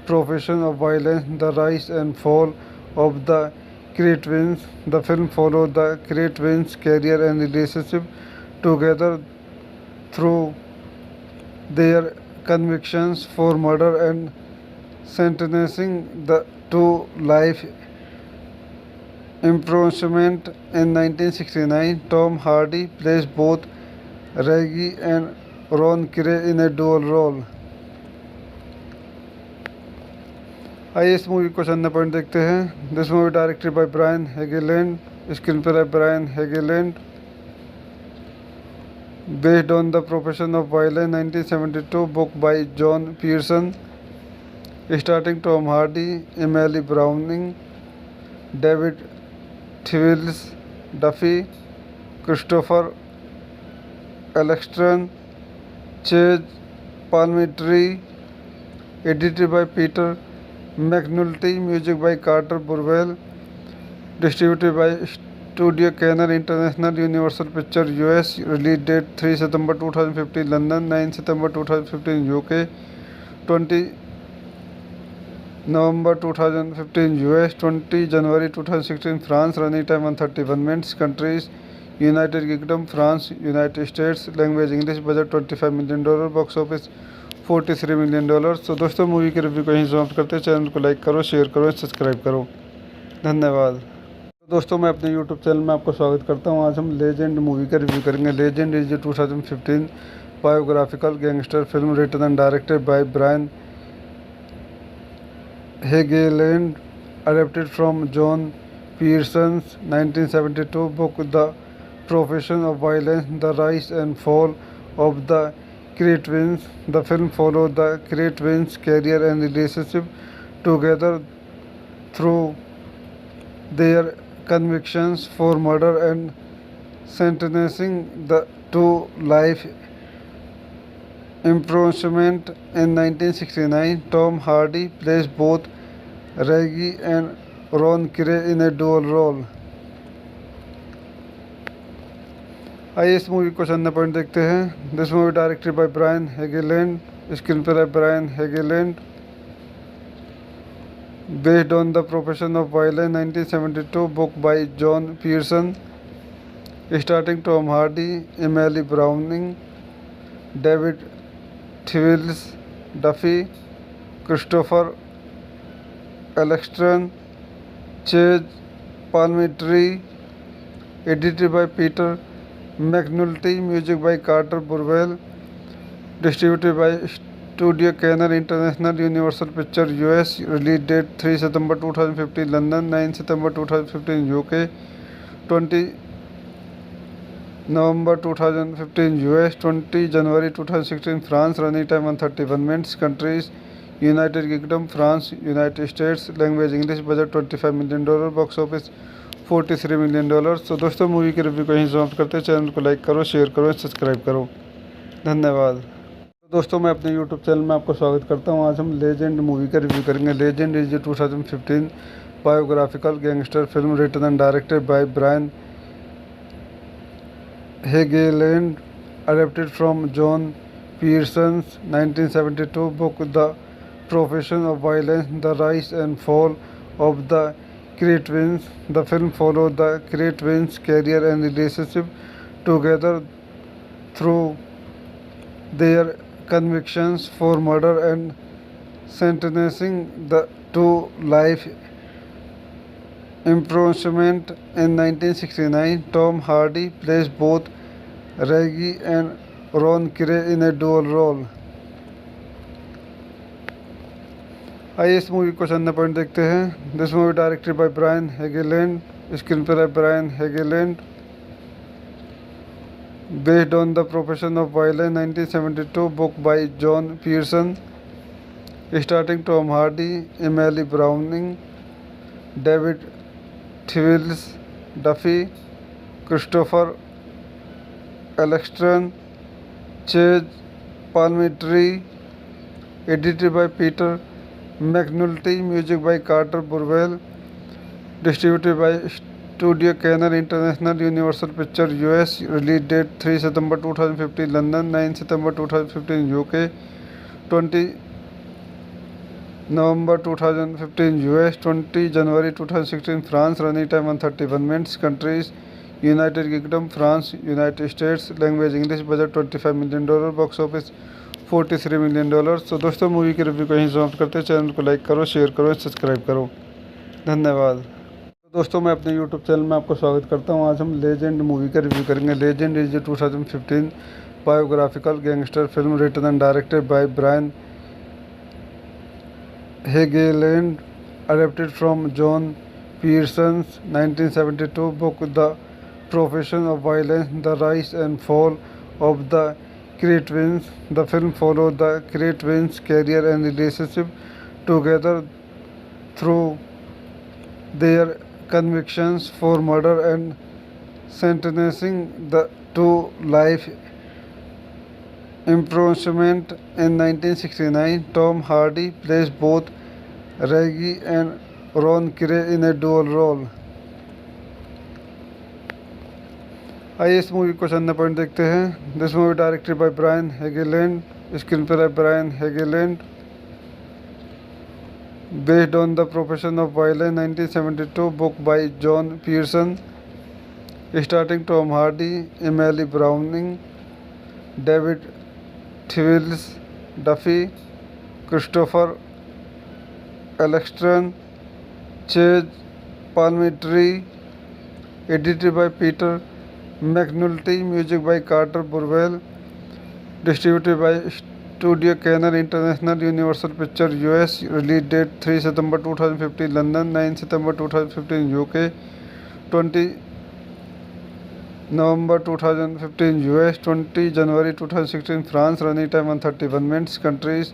Profession of Violence, The Rise and Fall of the Cray twins. The film followed the Cray twins' career and relationship together through their convictions for murder and sentencing to life imprisonment in 1969. Tom Hardy plays both Reggie and Ron Gray in a dual role. आइए इस movie को चंद point देखते हैं। This movie directed by Brian Helgeland, screenplay by Brian Helgeland, based on The Profession of Violence 1972 book by John Pearson, starring Tom Hardy, Emily Browning, David Thewlis, Duffy, Christopher Eccleston, Chase Palminteri, edited by Peter McNulty, music by Carter Burwell, distributed by Studio Canal International, Universal Pictures US, release date 3 September 2015 London, 9 September 2015 UK, 20 November 2015 US, 20 January 2016 France, running time 131 minutes, countries United Kingdom, France, United States, language English, budget $25 million, box office $43 million। तो दोस्तों movie के review को यहीं समाप्त करते हैं। Channel को like करो, शेयर करो, सब्सक्राइब करो, धन्यवाद। दोस्तों मैं अपने यूट्यूब चैनल में आपका स्वागत करता हूं। आज हम लेजेंड मूवी का रिव्यू करेंगे। Legend is 2015 biographical gangster film written and directed by Brian Helgeland, adapted from John Pearson's 1972 book The Profession of Violence, The Rise and Fall of the Cretans. The film followed the Cretans' career and relationship together through their convictions for murder and sentencing to life imprisonment. In 1969, Tom Hardy plays both Reggie and Ron Gray in a dual role. आइए इस movie को चंद point देखते हैं। This movie directed by Brian Helgeland, screenplay by Brian Helgeland, based on The Profession of Violence 1972 book by John Pearson, starring Tom Hardy, Emily Browning, David Thewlis, Duffy, Christopher Eccleston, Chase Palminteri, edited by Peter McNulty, music by Carter Burwell, distributed by Studio Canal International, Universal Pictures US, release date 3 September 2015 London, 9 September 2015 UK, 20 November 2015 US, 20 January 2016 France, running time 131 minutes, countries United Kingdom, France, United States, language English, budget $25 million, box office $43 million। तो दोस्तों movie के review को यहीं समाप्त करते हैं। Channel को like करो, शेयर करो, सब्सक्राइब करो। धन्यवाद। दोस्तों मैं अपने यूट्यूब चैनल में आपका स्वागत करता हूं। आज हम लेजेंड मूवी का रिव्यू करेंगे। Legend is 2015 biographical gangster film written and directed by Brian Helgeland, adapted from John Pearson's 1972 book The Profession of Violence, The Rise and Fall of the Cretans. The film followed the Cretans' career and relationship together through their convictions for murder and sentencing to life imprisonment. In 1969, Tom Hardy plays both Reggie and Ron Gray in a dual role. आइए इस movie को चंद point देखते हैं। This movie directed by Brian Helgeland, screenplay by Brian Helgeland, based on The Profession of Violence 1972 book by John Pearson, starring Tom Hardy, Emily Browning, David Thewlis, Duffy, Christopher Eccleston, Chase Palminteri, edited by Peter McNulty, music by Carter Burwell, distributed by Studio Canal International, Universal Pictures US, release date 3 September 2015 London, 9 September 2015 UK, 20 November 2015 US, 20 January 2016 France, running time 131 minutes, countries United Kingdom, France, United States, language English, budget $25 million, box office $43 million। तो दोस्तों movie के review को यहीं समाप्त करते हैं। Channel को like करो, शेयर करो, सब्सक्राइब करो। धन्यवाद। दोस्तों मैं अपने यूट्यूब चैनल में आपका स्वागत करता हूं। आज हम लेजेंड मूवी का रिव्यू करेंगे। Legend is 2015 biographical gangster film written and directed by Brian Helgeland, adapted from John Pearson's 1972 book The Profession of Violence, The Rise and Fall of the Cretans. The film followed the Cretans' career and relationship together through their convictions for murder and sentencing to life imprisonment. In 1969, Tom Hardy plays both Reggie and Ron Gray in a dual role. आइए इस movie को चंद point देखते हैं। This movie directed by Brian Helgeland, screenplay by Brian Helgeland, based on The Profession of Violence 1972 book by John Pearson, starring Tom Hardy, Emily Browning, David Thewlis, Duffy, Christopher Eccleston, Chase Palminteri, edited by Peter McNulty, music by Carter Burwell, distributed by Studio Canal International, Universal Pictures US, release date 3 September 2015 London, 9 September 2015 UK, 20 November 2015 US, 20 January 2016 France, running time 131 minutes, countries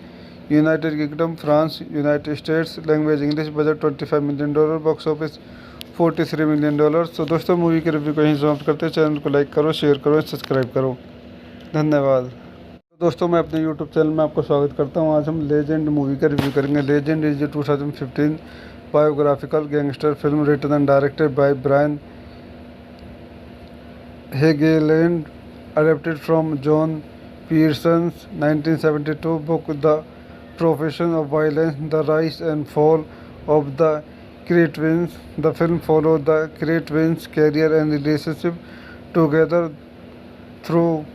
United Kingdom, France, United States, language English, budget $25 million, box office $43 million। तो दोस्तों movie के review को यहीं समाप्त करते हैं। Channel को like करो, शेयर करो, सब्सक्राइब करो, धन्यवाद। दोस्तों मैं अपने यूट्यूब चैनल में आपको स्वागत करता हूं। आज हम लेजेंड मूवी का रिव्यू करेंगे। Legend is 2015 biographical gangster film written and directed by Brian Helgeland, adapted from John Pearson's 1972 book The Profession of Violence, The Rise and Fall of the Cretans. The film follows the Cretans' career and relationship together through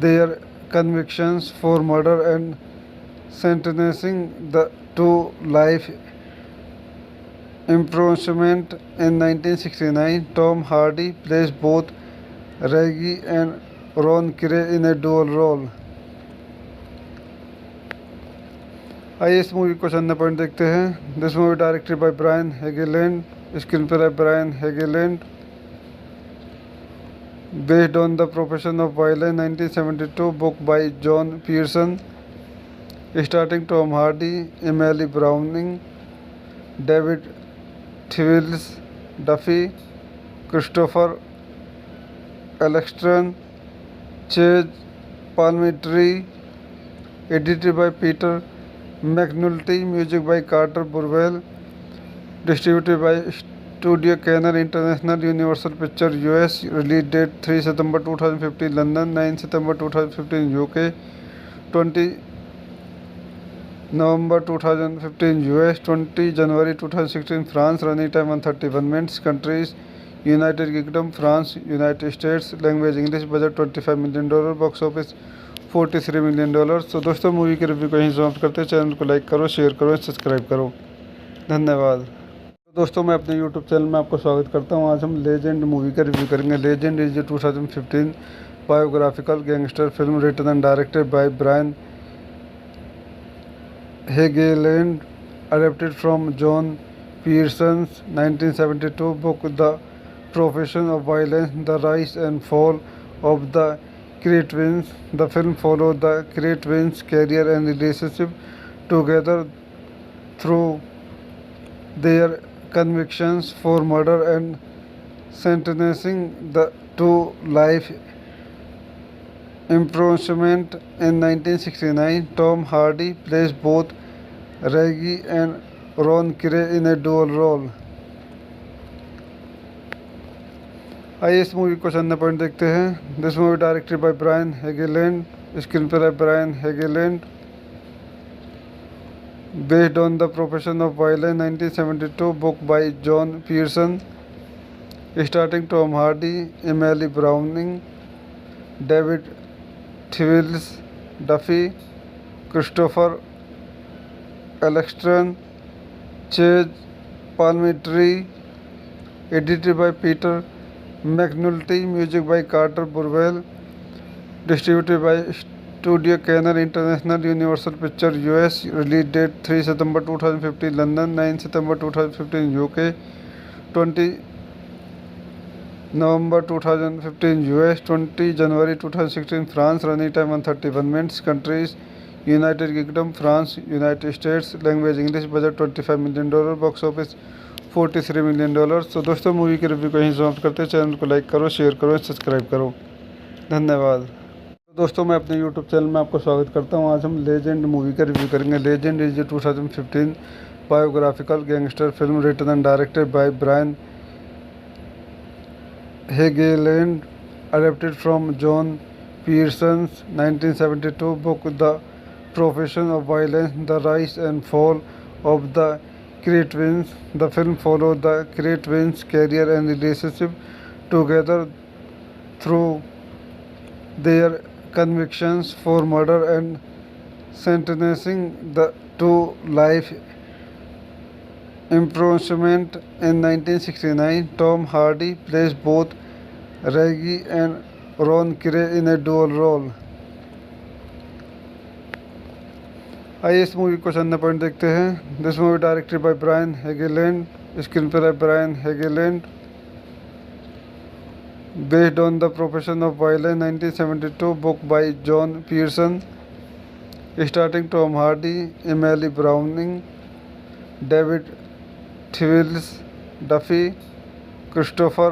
their convictions for murder and sentencing to life imprisonment. In 1969, Tom Hardy plays both Reggie and Ron Gray in a dual role। आइए इस movie को चंद point देखते हैं। This movie directed by Brian Helgeland, screenplay by Brian Helgeland, based on The Profession of Violence 1972 book by John Pearson, starring Tom Hardy, Emily Browning, David Thewlis, Duffy, Christopher Eccleston, Chase Palminteri, edited by Peter McNulty, music by Carter Burwell, distributed by Studio Canal International, Universal Pictures US, release date 3 September 2015 London, 9 September 2015 UK, 20 November 2015 US, 20 January 2016 France, running time 131 minutes, countries United Kingdom, France, United States, language English, budget $25 million, box office $43 million। तो दोस्तों movie के review को यहीं समाप्त करते हैं। Channel को like करो, शेयर करो, सब्सक्राइब करो, धन्यवाद। दोस्तों मैं अपने यूट्यूब चैनल में आपको स्वागत करता हूं। आज हम लेजेंड मूवी का रिव्यू करेंगे। Legend is 2015 biographical gangster film written and directed by Brian Helgeland, adapted from John Pearson's 1972 book The Profession of Violence, The Rise and Fall of the Cretans. The film follows the Cretans' career and relationship together through their convictions for murder and sentencing to life imprisonment. In 1969, Tom Hardy plays both Reggie and Ron Gray in a dual role। आइए इस movie को चंद point देखते हैं। This movie directed by Brian Helgeland, screenplay by Brian Helgeland, based on The Profession of Violence 1972 book by John Pearson, starring Tom Hardy, Emily Browning, David Thewlis, Duffy, Christopher Eccleston, Chase Palminteri, edited by Peter McNulty, music by Carter Burwell, distributed by Studio Canal International, Universal Pictures US, release date 3 September 2015 London, 9 September 2015 UK, 20 November 2015 US, 20 January 2016 France, running time 131 minutes, countries United Kingdom, France, United States, language English, budget $25 million, box office $43 million। तो दोस्तों movie के review को यहीं समाप्त करते हैं। Channel को like करो, शेयर करो, सब्सक्राइब करो, धन्यवाद। दोस्तों मैं अपने यूट्यूब चैनल में आपको स्वागत करता हूं। आज हम लेजेंड मूवी का रिव्यू करेंगे। Legend is 2015 biographical gangster film written and directed by Brian Helgeland, adapted from John Pearson's 1972 book The Profession of Violence, The Rise and Fall of the Cretans. The film follows the Cretans' career and relationship together through their convictions for murder and sentencing to life imprisonment in 1969. Tom Hardy plays both Reggie and Ron Gray in a dual role. आइए इस movie को चंद point देखते हैं। This movie directed by Brian Helgeland, screenplay by Brian Helgeland, based on The Profession of Violence 1972 book by John Pearson, starring Tom Hardy, Emily Browning, David Thewlis, Duffy, Christopher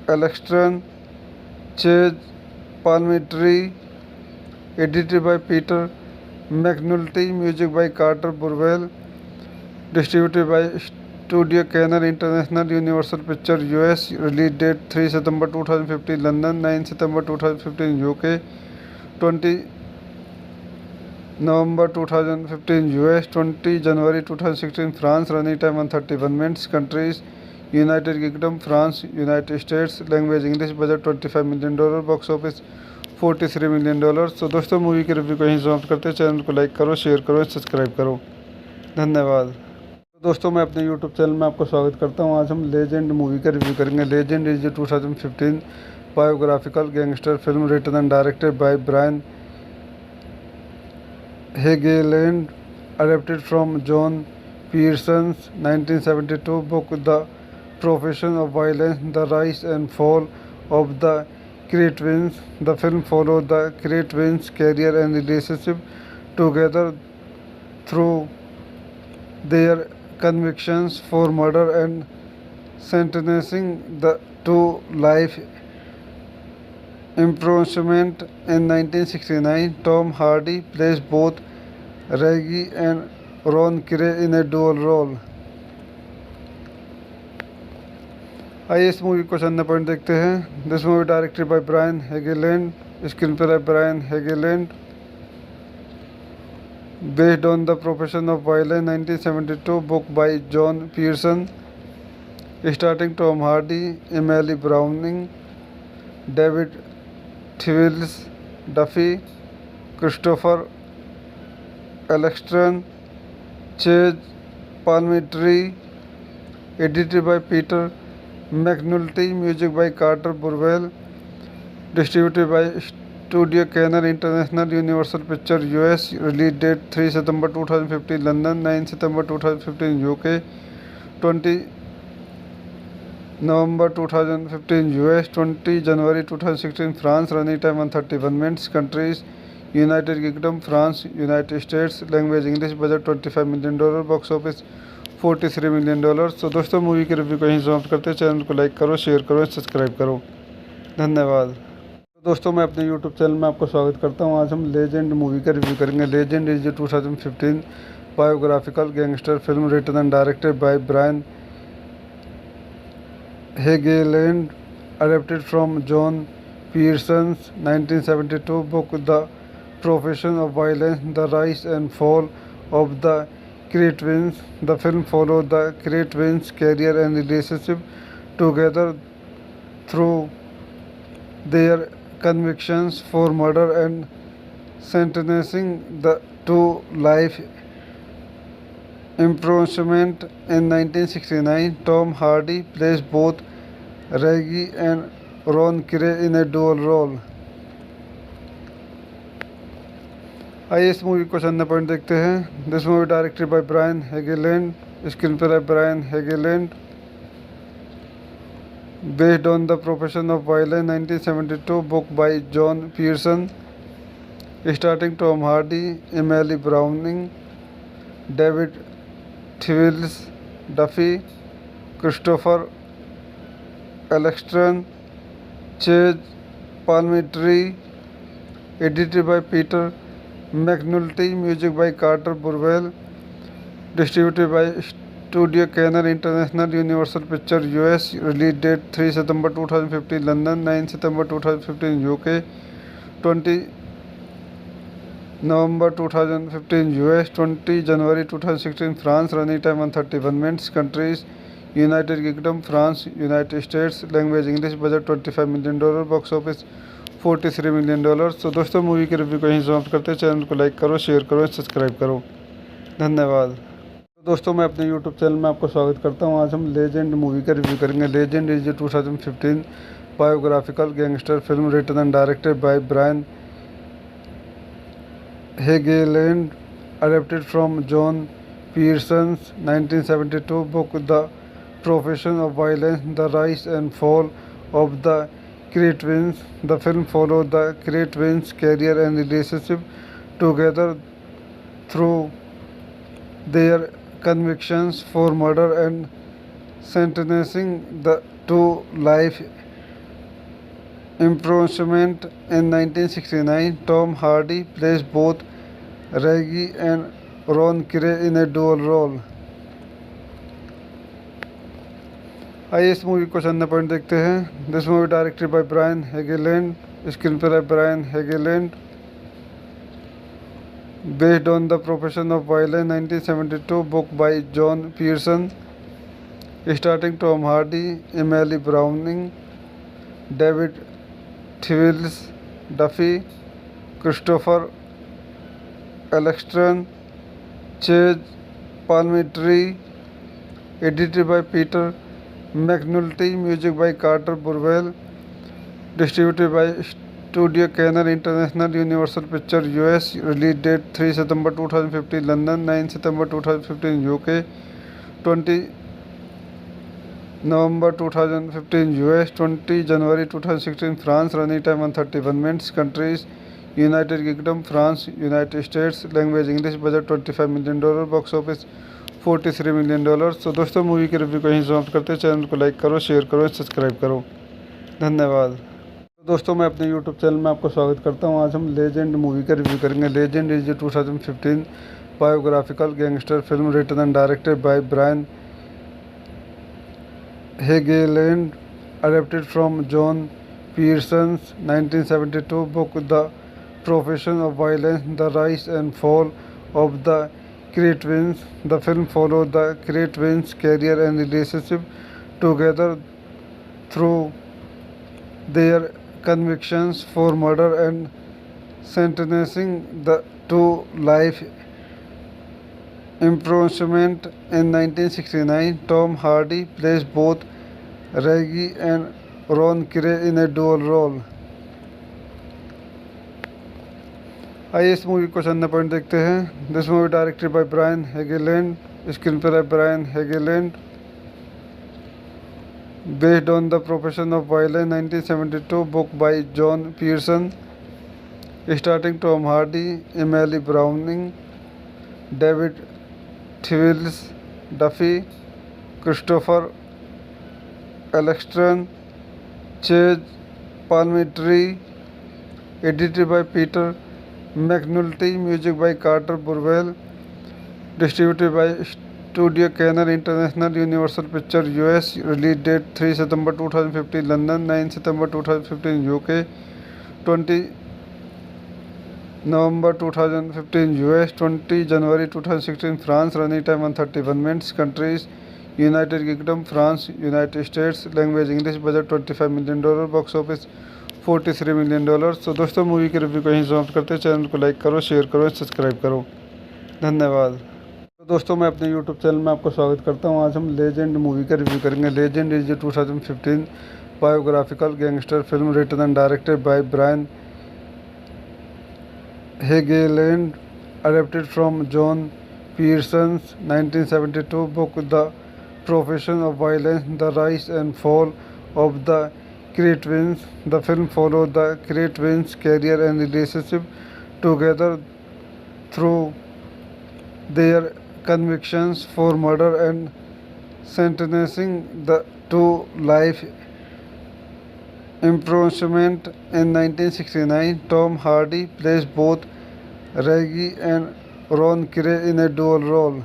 Eccleston, Chase Palminteri, edited by Peter McNulty, music by Carter Burwell, distributed by Studio Canal International, Universal Pictures US, release date 3 September 2015 London, 9 September 2015 UK, 20 November 2015 US, 20 January 2016 France, running time 131 minutes, countries United Kingdom, France, United States, language English, budget $25 million, box office $43 million। तो दोस्तों movie के review को यहीं समाप्त करते हैं। Channel को like करो, शेयर करो, सब्सक्राइब करो, धन्यवाद। दोस्तों मैं अपने यूट्यूब चैनल में आपको स्वागत करता हूं। आज हम लेजेंड मूवी का रिव्यू करेंगे। Legend is 2015 biographical gangster film written and directed by Brian Helgeland, adapted from John Pearson's 1972 book the profession of violence, the rise and fall of the Cree twins. The film followed the Cree twins' career and relationship together through their convictions for murder and sentencing to life imprisonment in 1969. Tom Hardy plays both Reggie and Ron Gray in a dual role. आइए इस movie को चंद point देखते हैं। This movie directed by Brian Helgeland, screenplay by Brian Helgeland, based on The Profession of Violence 1972 book by John Pearson, starring Tom Hardy, Emily Browning, David Thewlis, Duffy, Christopher Eccleston, Chase Palminteri, edited by Peter McNulty, music by Carter Burwell, distributed by Studio Canal International, Universal Pictures US, release date 3 September 2015 London, 9 September 2015 UK, 20 November 2015 US, 20 January 2016 France, running time 131 minutes, countries United Kingdom, France, United States, language English, budget $25 million, box office $43 million। तो दोस्तों movie के review को यहीं समाप्त करते हैं। Channel को like करो, शेयर करो, सब्सक्राइब करो, धन्यवाद। दोस्तों मैं अपने यूट्यूब चैनल में आपको स्वागत करता हूं। आज हम लेजेंड मूवी का रिव्यू करेंगे। Legend is 2015 biographical gangster film written and directed by Brian Helgeland, adapted from John Pearson's 1972 book the profession of violence, the rise and fall of the Cree twins. The film followed the Cree twins' career and relationship together through their convictions for murder and sentencing to life imprisonment in 1969. Tom Hardy plays both Reggie and Ron Gray in a dual role. आइए इस movie को चंद point देखते हैं। This movie directed by Brian Helgeland, screenplay by Brian Helgeland, based on The Profession of Violence 1972 book by John Pearson, starring Tom Hardy, Emily Browning, David Thewlis, Duffy, Christopher Eccleston, Chase Palminteri, edited by Peter McNulty, music by Carter Burwell, distributed by Studio Canal International, Universal Pictures US, release date 3 September 2015 London, 9 September 2015 UK, 20 November 2015 US, 20 January 2016 France, running time 131 minutes, countries United Kingdom, France, United States, language English, budget $25 million, box office $43 million। तो दोस्तों movie के review को यहीं समाप्त करते हैं। Channel को like करो, शेयर करो, सब्सक्राइब करो, धन्यवाद। दोस्तों मैं अपने यूट्यूब चैनल में आपको स्वागत करता हूं। आज हम लेजेंड मूवी का रिव्यू करेंगे। Legend is 2015 biographical gangster film written and directed by Brian Helgeland, adapted from John Pearson's 1972 book The Profession of Violence, The Rise and Fall of the Cretans. The film followed the Cretans' career and relationship together through their convictions for murder and sentencing to life imprisonment. In 1969, Tom Hardy plays both Reggie and Ron Gray in a dual role. आइए इस movie को चंद point देखते हैं। This movie directed by Brian Helgeland, screenplay by Brian Helgeland, based on The Profession of Violence 1972 book by John Pearson, starring Tom Hardy, Emily Browning, David Thewlis, Duffy, Christopher Eccleston, Chase Palminteri, edited by Peter McNulty, music by Carter Burwell, distributed by Studio Canal International, Universal Pictures US, release date 3 September 2015 London, 9 September 2015 UK, 20 November 2015 US, 20 January 2016 France, running time 131 minutes, countries United Kingdom, France, United States, language English, budget $25 million, box office $43 million। तो दोस्तों movie के review को यहीं समाप्त करते हैं। Channel को like करो, शेयर करो, सब्सक्राइब करो। धन्यवाद। दोस्तों मैं अपने यूट्यूब चैनल में आपको स्वागत करता हूं। आज हम लेजेंड मूवी का रिव्यू करेंगे। Legend is 2015 biographical gangster film written and directed by Brian Helgeland, adapted from John Pearson's 1972 book The Profession of Violence, The Rise and Fall of the Cretans. The film followed the Cretans' career and relationship together through their convictions for murder and sentencing to life imprisonment. In 1969, Tom Hardy plays both Reggie and Ron Gray in a dual role. आइए इस movie को चंद point देखते हैं। This movie directed by Brian Helgeland, screenplay by Brian Helgeland, based on The Profession of Violence 1972 book by John Pearson, starring Tom Hardy, Emily Browning, David Thewlis, Duffy, Christopher Eccleston, Chase Palminteri, edited by Peter McNulty, music by Carter Burwell, distributed by Studio Canal International, Universal Pictures US, release date 3 September 2015 London, 9 September 2015 UK, 20 November 2015 US, 20 January 2016 France, running time 131 minutes, countries United Kingdom, France, United States, language English, budget $25 million, box office $43 million। तो दोस्तों movie के review को यहीं समाप्त करते हैं। Channel को like करो, शेयर करो, सब्सक्राइब करो। धन्यवाद। दोस्तों मैं अपने यूट्यूब चैनल में आपको स्वागत करता हूं। आज हम लेजेंड मूवी का रिव्यू करेंगे। Legend is 2015 biographical gangster film written and directed by Brian Helgeland, adapted from John Pearson's 1972 book The Profession of Violence, The Rise and Fall of the Cretans. The film followed the Cretans' career and relationship together through their convictions for murder and sentencing to life imprisonment. In 1969, Tom Hardy plays both Reggie and Ron Gray in a dual role.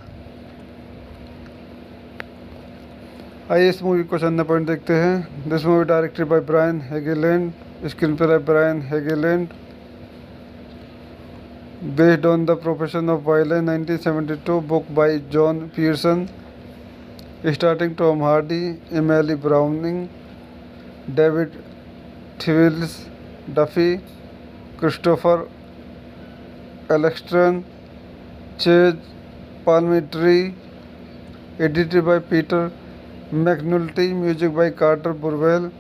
आइए इस movie को चंद point देखते हैं। This movie directed by Brian Helgeland, screenplay by Brian Helgeland, based on The Profession of Violence 1972 book by John Pearson, starring Tom Hardy, Emily Browning, David Thewlis, Duffy, Christopher Eccleston, Chase Palminteri, edited by Peter McNulty, music by Carter Burwell,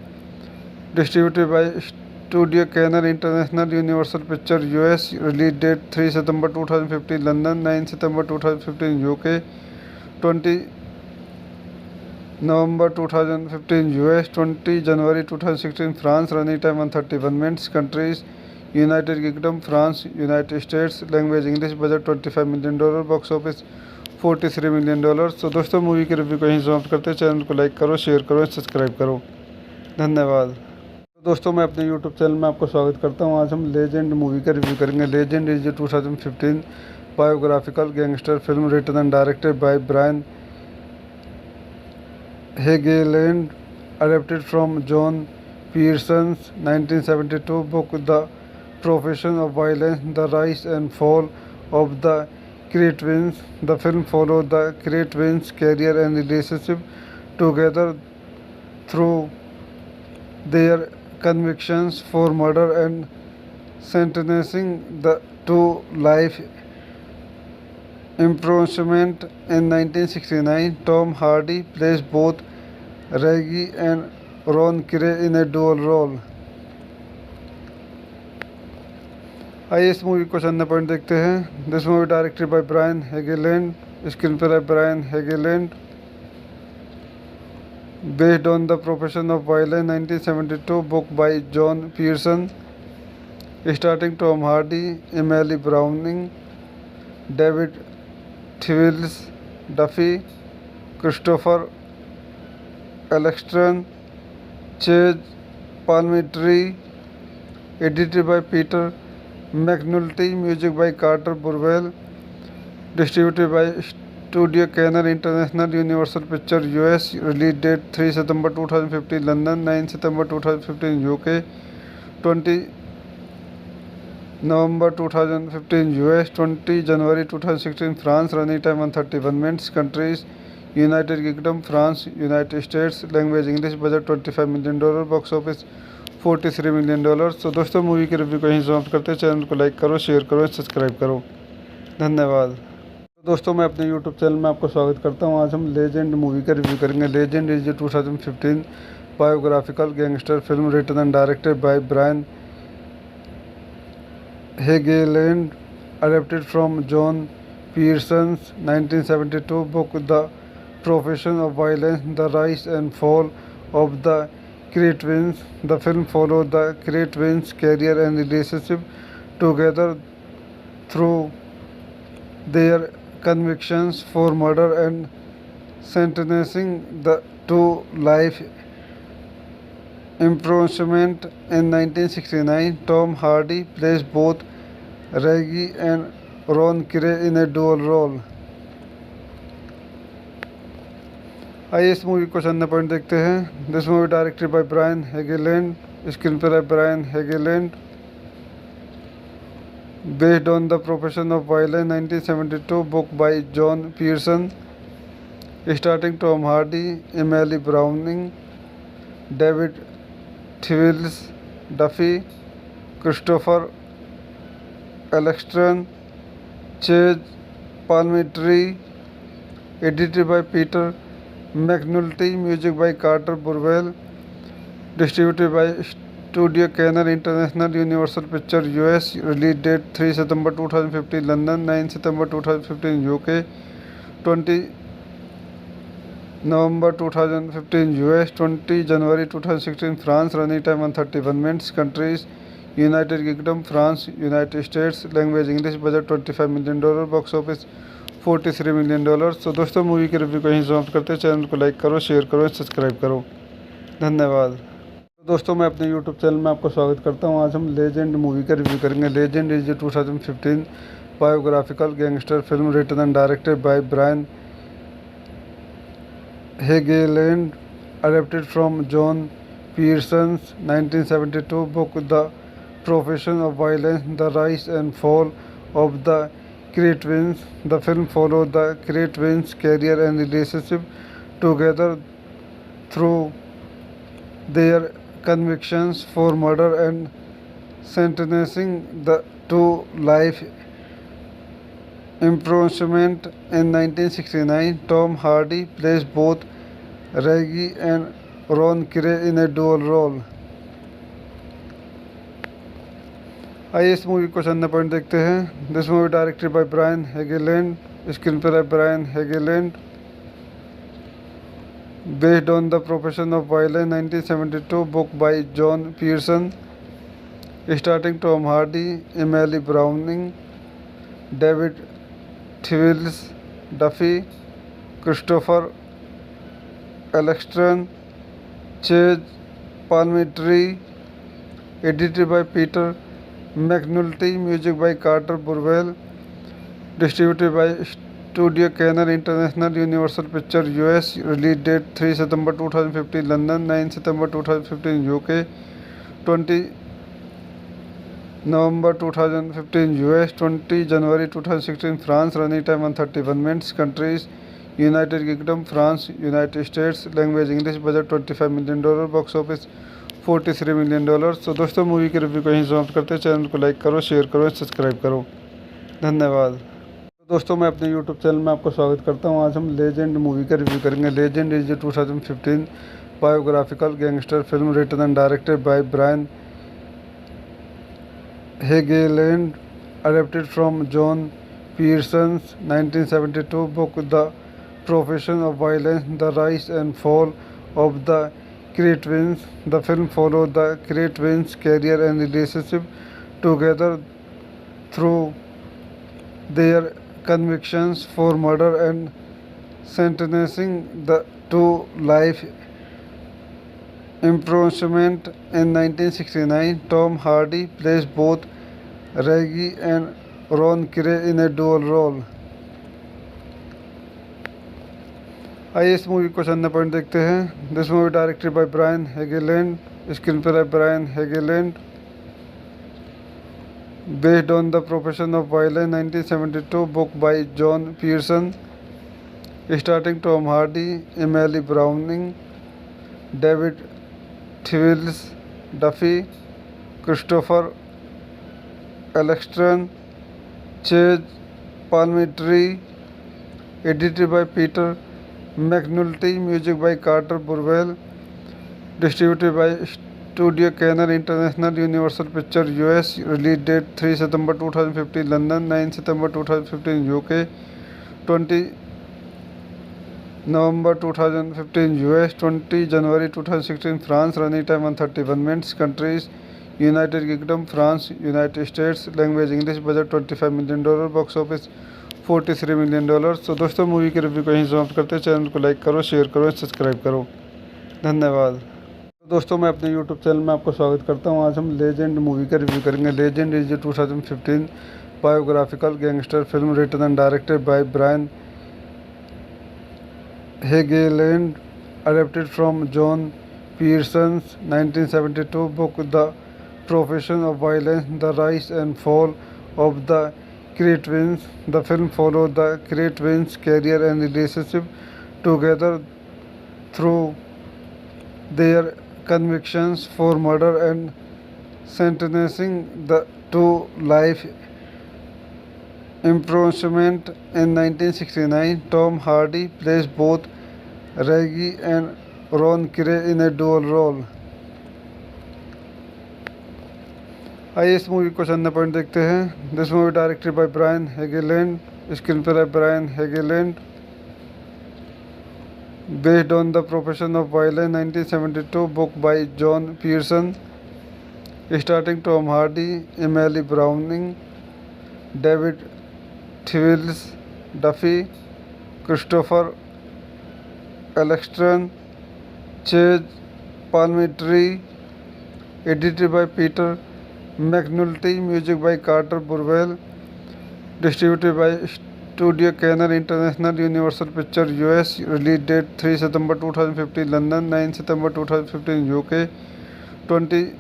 distributed by Studio Canal International, Universal Pictures US, release date 3 September 2015, London, 9 September 2015, UK, 20 November 2015 US, 20 January 2016 France, running time 131 minutes, countries United Kingdom, France, United States, language English, budget $25 million, box office $43 million। तो दोस्तों movie की review को यहीं समाप्त करते हैं। Channel को like करो, शेयर करो, सब्सक्राइब करो, धन्यवाद। दोस्तों मैं अपने यूट्यूब चैनल में आपको स्वागत करता हूं। आज हम लेजेंड मूवी का रिव्यू करेंगे। Legend is 2015 biographical gangster film written and directed by Brian Helgeland, adapted from John Pearson's 1972 book The Profession of Violence, The Rise and Fall of the Cretans. The film follows the Cretans' career and relationship together through their convictions for murder and sentencing to life imprisonment. In 1969, Tom Hardy plays both Reggie and Ron Gray in a dual role। आइए इस movie को चंद point देखते हैं। This movie directed by Brian Helgeland, screenplay by Brian Helgeland, based on The Profession of Violence 1972 book by John Pearson, starring Tom Hardy, Emily Browning, David Thewlis, Duffy, Christopher Eccleston, Chase Palminteri, edited by Peter McNulty, music by Carter Burwell, distributed by Studio Canal International, Universal Pictures US, release date 3 September 2015, London, 9 September 2015, UK, 20 November 2015 US, 20 January 2016 France, running time 131 minutes, countries United Kingdom, France, United States, language English, budget $25 million, box office $43 million। तो दोस्तों movie की review को यहीं समाप्त करते हैं। Channel को like करो, शेयर करो, सब्सक्राइब करो, धन्यवाद। दोस्तों मैं अपने यूट्यूब चैनल में आपको स्वागत करता हूं। आज हम लेजेंड मूवी का रिव्यू करेंगे। Legend is 2015 biographical gangster film written and directed by Brian Helgeland, adapted from John Pearson's 1972 book The Profession of Violence, The Rise and Fall of the Cretans. The film follows the Cretans' career and relationship together through their convictions for murder and sentencing to life imprisonment. In 1969, Tom Hardy plays both Reggie and Ron Gray in a dual role। आइए इस movie को चंद point देखते हैं। This movie directed by Brian Helgeland, screenplay by Brian Helgeland, based on The Profession of Violence 1972 book by John Pearson, starring Tom Hardy, Emily Browning, David Thewlis, Duffy, Christopher Eccleston, Chase Palminteri, edited by Peter McNulty, music by Carter Burwell, distributed by Studio Canal International, Universal Pictures US, release date 3 September 2015, London, 9 September 2015, UK, 20 November 2015 US, 20 January 2016 France, running time 131 minutes, countries United Kingdom, France, United States, language English, budget $25 million, box office $43 million। तो दोस्तों movie की review को यहीं समाप्त करते हैं। Channel को like करो, शेयर करो, सब्सक्राइब करो, धन्यवाद। दोस्तों मैं अपने यूट्यूब चैनल में आपको स्वागत करता हूं। आज हम लेजेंड मूवी का रिव्यू करेंगे। Legend is 2015 biographical gangster film written and directed by Brian Helgeland, adapted from John Pearson's 1972 book The Profession of Violence, The Rise and Fall of the Cretans. The film follows the Cretans' career and relationship together through their convictions for murder and sentencing to life imprisonment in 1969. Tom Hardy plays both Reggie and Ron Gray in a dual role. आइए इस movie को चंद point देखते हैं. This movie directed by Brian Helgeland, screenplay by Brian Helgeland, based on The Profession of Violence 1972 book by John Pearson, starring Tom Hardy, Emily Browning, David Thewlis, Duffy, Christopher Eccleston, Chase Palminteri, edited by Peter McNulty, music by Carter Burwell, distributed by Studio Canal International, Universal Pictures US, release date 3 September 2015 London, 9 September 2015 UK, 20 November 2015 US, 20 January 2016 France, running time 131 minutes, countries United Kingdom, France, United States, language English, budget $25 million, box office $43 million. तो दोस्तों movie के review को यहीं समाप्त करते हैं. Channel को like करो, शेयर करो, सब्सक्राइब करो. धन्यवाद. दोस्तों मैं अपने यूट्यूब चैनल में आपको स्वागत करता हूं. आज हम लेजेंड मूवी का रिव्यू करेंगे. Legend is 2015 biographical gangster film written and directed by Brian Helgeland, adapted from John Pearson's 1972 book The Profession of Violence, The Rise and Fall of the Cray Twins. The film followed the Cray twins' career and relationship together through their convictions for murder and sentencing to life imprisonment in 1969. Tom Hardy plays both Reggie and Ron Gray in a dual role. आइए इस movie को चंद point देखते हैं. This movie directed by Brian Helgeland, screenplay by Brian Helgeland, based on The Profession of Violence 1972 book by John Pearson, starring Tom Hardy, Emily Browning, David Thewlis, Duffy, Christopher Eccleston, Chase Palminteri, edited by Peter McNulty, music by Carter Burwell, distributed by Studio Canal International, Universal Pictures US, release date 3 September 2015 London, 9 September 2015 UK, 20 November 2015 US, 20 January 2016 France, running time 131 minutes, countries United Kingdom, France, United States, language English, budget $25 million, box office $43 million. तो दोस्तों movie के review को यहीं समाप्त करते हैं. Channel को like करो, शेयर करो, सब्सक्राइब करो. धन्यवाद. दोस्तों मैं अपने यूट्यूब चैनल में आपको स्वागत करता हूं. आज हम लेजेंड मूवी का रिव्यू करेंगे. Legend is 2015 biographical gangster film written and directed by Brian Helgeland, adapted from John Pearson's 1972 book The Profession of Violence, The Rise and Fall of the Cray twins. The film followed the Cray twins' career and relationship together through their convictions for murder and sentencing to life imprisonment in 1969. Tom Hardy plays both Reggie and Ron Gray in a dual role. आइए इस movie को चंद point देखते हैं. This movie directed by Brian Helgeland, screenplay by Brian Helgeland, based on The Profession of Violence 1972 book by John Pearson, starring Tom Hardy, Emily Browning, David Thewlis, Duffy, Christopher Eccleston, Chase Palminteri, edited by Peter McNulty, music by Carter Burwell, distributed by Studio Canal International, Universal Pictures US, release date 3 September 2015 London, 9 September 2015 UK, 20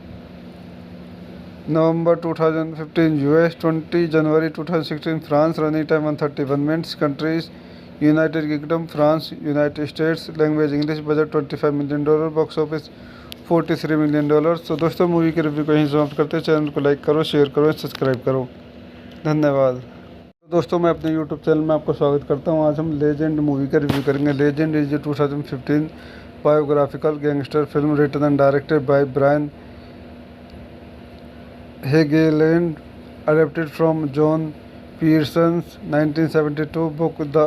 November 2015 US, 20 January 2016 France, running time 131 minutes, countries United Kingdom, France, United States, language English, budget $25 million, box office $43 million. तो दोस्तों movie के review को यहीं समाप्त करते हैं. Channel को like करो, शेयर करो, सब्सक्राइब करो. धन्यवाद. दोस्तों मैं अपने यूट्यूब चैनल में आपका स्वागत करता हूं। आज हम लेजेंड मूवी का रिव्यू करेंगे। Legend is 2015 biographical gangster film written and directed by Brian Helgeland, adapted from John Pearson's 1972 book The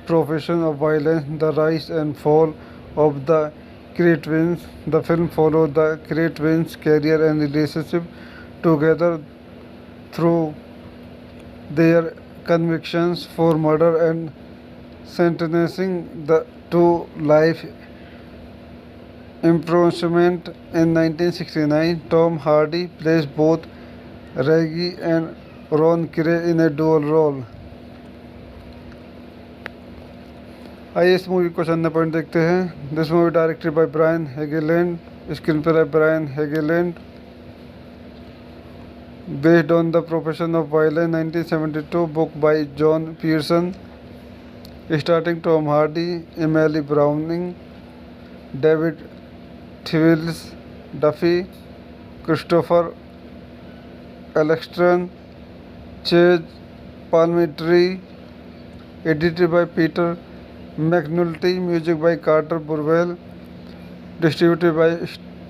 Profession of Violence, The Rise and Fall of the Cretans. The film followed the Cretans' career and relationship together through their convictions for murder and sentencing to life imprisonment. In 1969, Tom Hardy plays both Reggie and Ron Gray in a dual role. आइए इस movie को चंद point देखते हैं। This movie directed by Brian Helgeland, screenplay by Brian Helgeland, based on The Profession of Violence 1972 book by John Pearson, starring Tom Hardy, Emily Browning, David Thewlis, Duffy, Christopher Eccleston, Chase Palminteri, edited by Peter McNulty, music by Carter Burwell, distributed by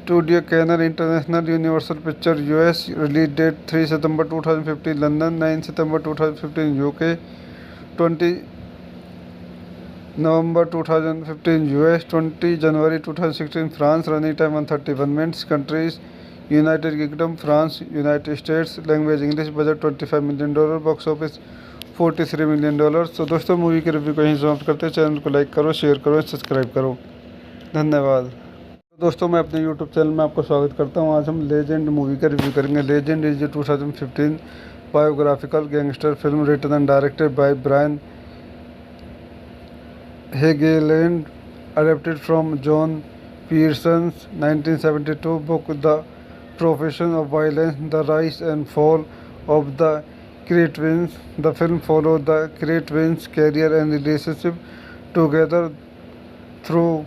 Studio Canal International, Universal Pictures US, release date 3 September 2015 London, 9 September 2015 UK, 20 November 2015 US, 20 January 2016 France, running time 131 minutes, countries United Kingdom, France, United States, language English, budget $25 million, box office $43 million। तो दोस्तों movie के review को यहीं समाप्त करते हैं। Channel को like करो, शेयर करो, सब्सक्राइब करो। धन्यवाद। दोस्तों मैं अपने यूट्यूब चैनल में आपका स्वागत करता हूं। आज हम लेजेंड मूवी का रिव्यू करेंगे। Legend is 2015 biographical gangster film written and directed by Brian Helgeland, adapted from John Pearson's 1972 book The Profession of Violence, The Rise and Fall of the Cretans. The film followed the Cretans' career and relationship together through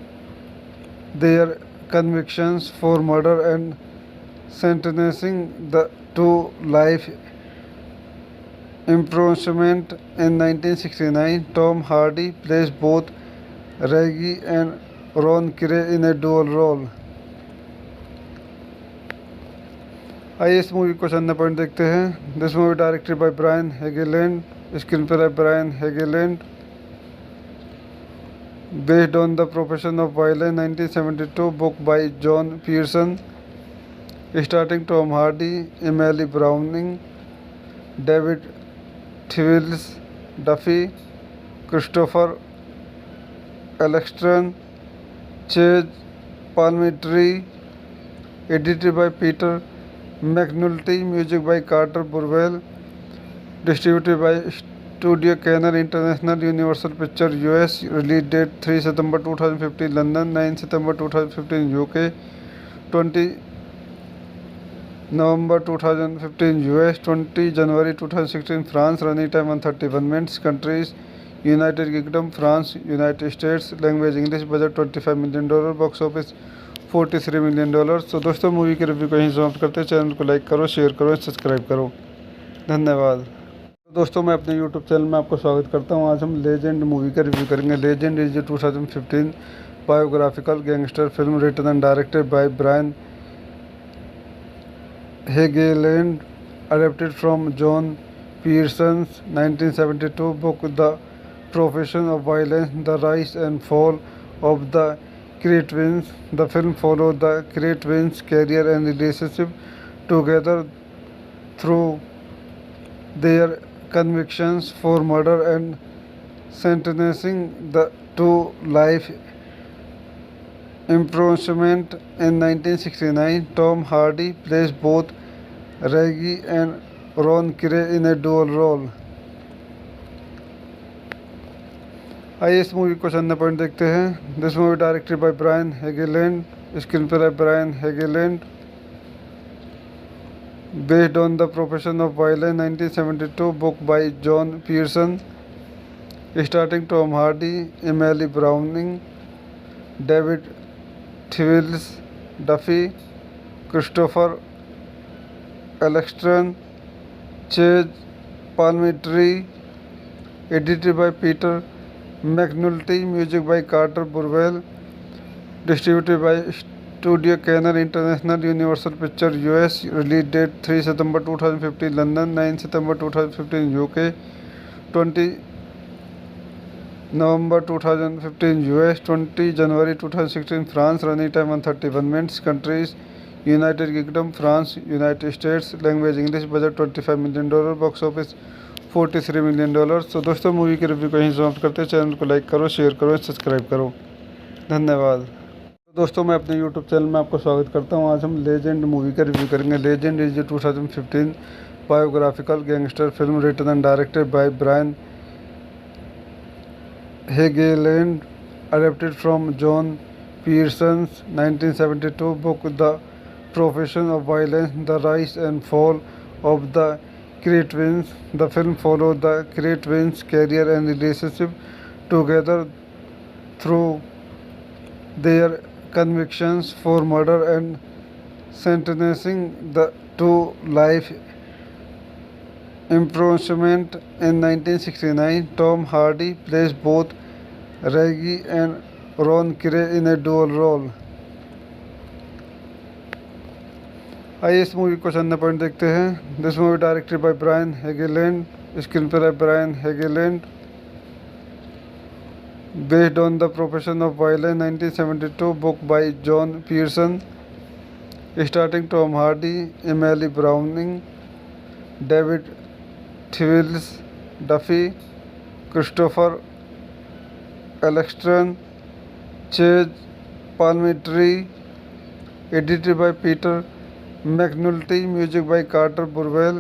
their convictions for murder and sentencing to life imprisonment. In 1969, Tom Hardy plays both Reggie and Ron Gray in a dual role. आइए इस movie को चंद point देखते हैं। This movie directed by Brian Helgeland, screenplay by Brian Helgeland, based on The Profession of Violence 1972 book by John Pearson, starring Tom Hardy, Emily Browning, David Thewlis, Duffy, Christopher Eccleston, Chase Palminteri, edited by Peter McNulty, music by Carter Burwell, distributed by Studio Canal International, Universal Pictures US, release date 3 September 2015 London, 9 September 2015 UK, 20 November 2015 US, 20 January 2016 France, running time 131 minutes, countries United Kingdom, France, United States, language English, budget $25 million, box office $43 million। तो दोस्तों movie के review को यहीं समाप्त करते हैं। Channel को like करो, शेयर करो, सब्सक्राइब करो। धन्यवाद। दोस्तों मैं अपने यूट्यूब चैनल में आपका स्वागत करता हूं। आज हम लेजेंड मूवी का रिव्यू करेंगे। Legend is 2015 biographical gangster film written and directed by Brian Helgeland, adapted from John Pearson's 1972 book The Profession of Violence, The Rise and Fall of the Cretans. The film followed the Cretans' career and relationship together through their convictions for murder and sentencing to life imprisonment. In 1969, Tom Hardy plays both Reggie and Ron Gray in a dual role. आइए इस movie को चंद point देखते हैं। This movie directed by Brian Helgeland, screenplay by Brian Helgeland, based on The Profession of Violence 1972 book by John Pearson, starring Tom Hardy, Emily Browning, David Thewlis, Duffy, Christopher Eccleston, Chase Palminteri, edited by Peter McNulty, music by Carter Burwell, distributed by Studio Canal International, Universal Pictures US, release date 3 September 2015 London, 9 September 2015 UK, 20 November 2015 US, 20 January 2016 France, running time 131 minutes, countries United Kingdom, France, United States, language English, budget $25 million, box office $43 million। तो दोस्तों movie की review को यहीं समाप्त करते हैं। Channel को like करो, शेयर करो, सब्सक्राइब करो, धन्यवाद। दोस्तों मैं अपने यूट्यूब चैनल में आपको स्वागत करता हूं। आज हम लेजेंड मूवी का रिव्यू करेंगे। Legend is 2015 biographical gangster film written and directed by Brian Helgeland, adapted from John Pearson's 1972 book The Profession of Violence, The Rise and Fall of the Cretans. The film follows the Cretans' career and relationship together through their convictions for murder and sentencing to life imprisonment. In 1969, Tom Hardy plays both Reggie and Ron Gray in a dual role। आइए इस movie को चंद point देखते हैं। This movie directed by Brian Helgeland, screenplay by Brian Helgeland, based on The Profession of Violence 1972 book by John Pearson, starring Tom Hardy, Emily Browning, David Thewlis, Duffy, Christopher Eccleston, Chase Palminteri, edited by Peter McNulty, music by Carter Burwell,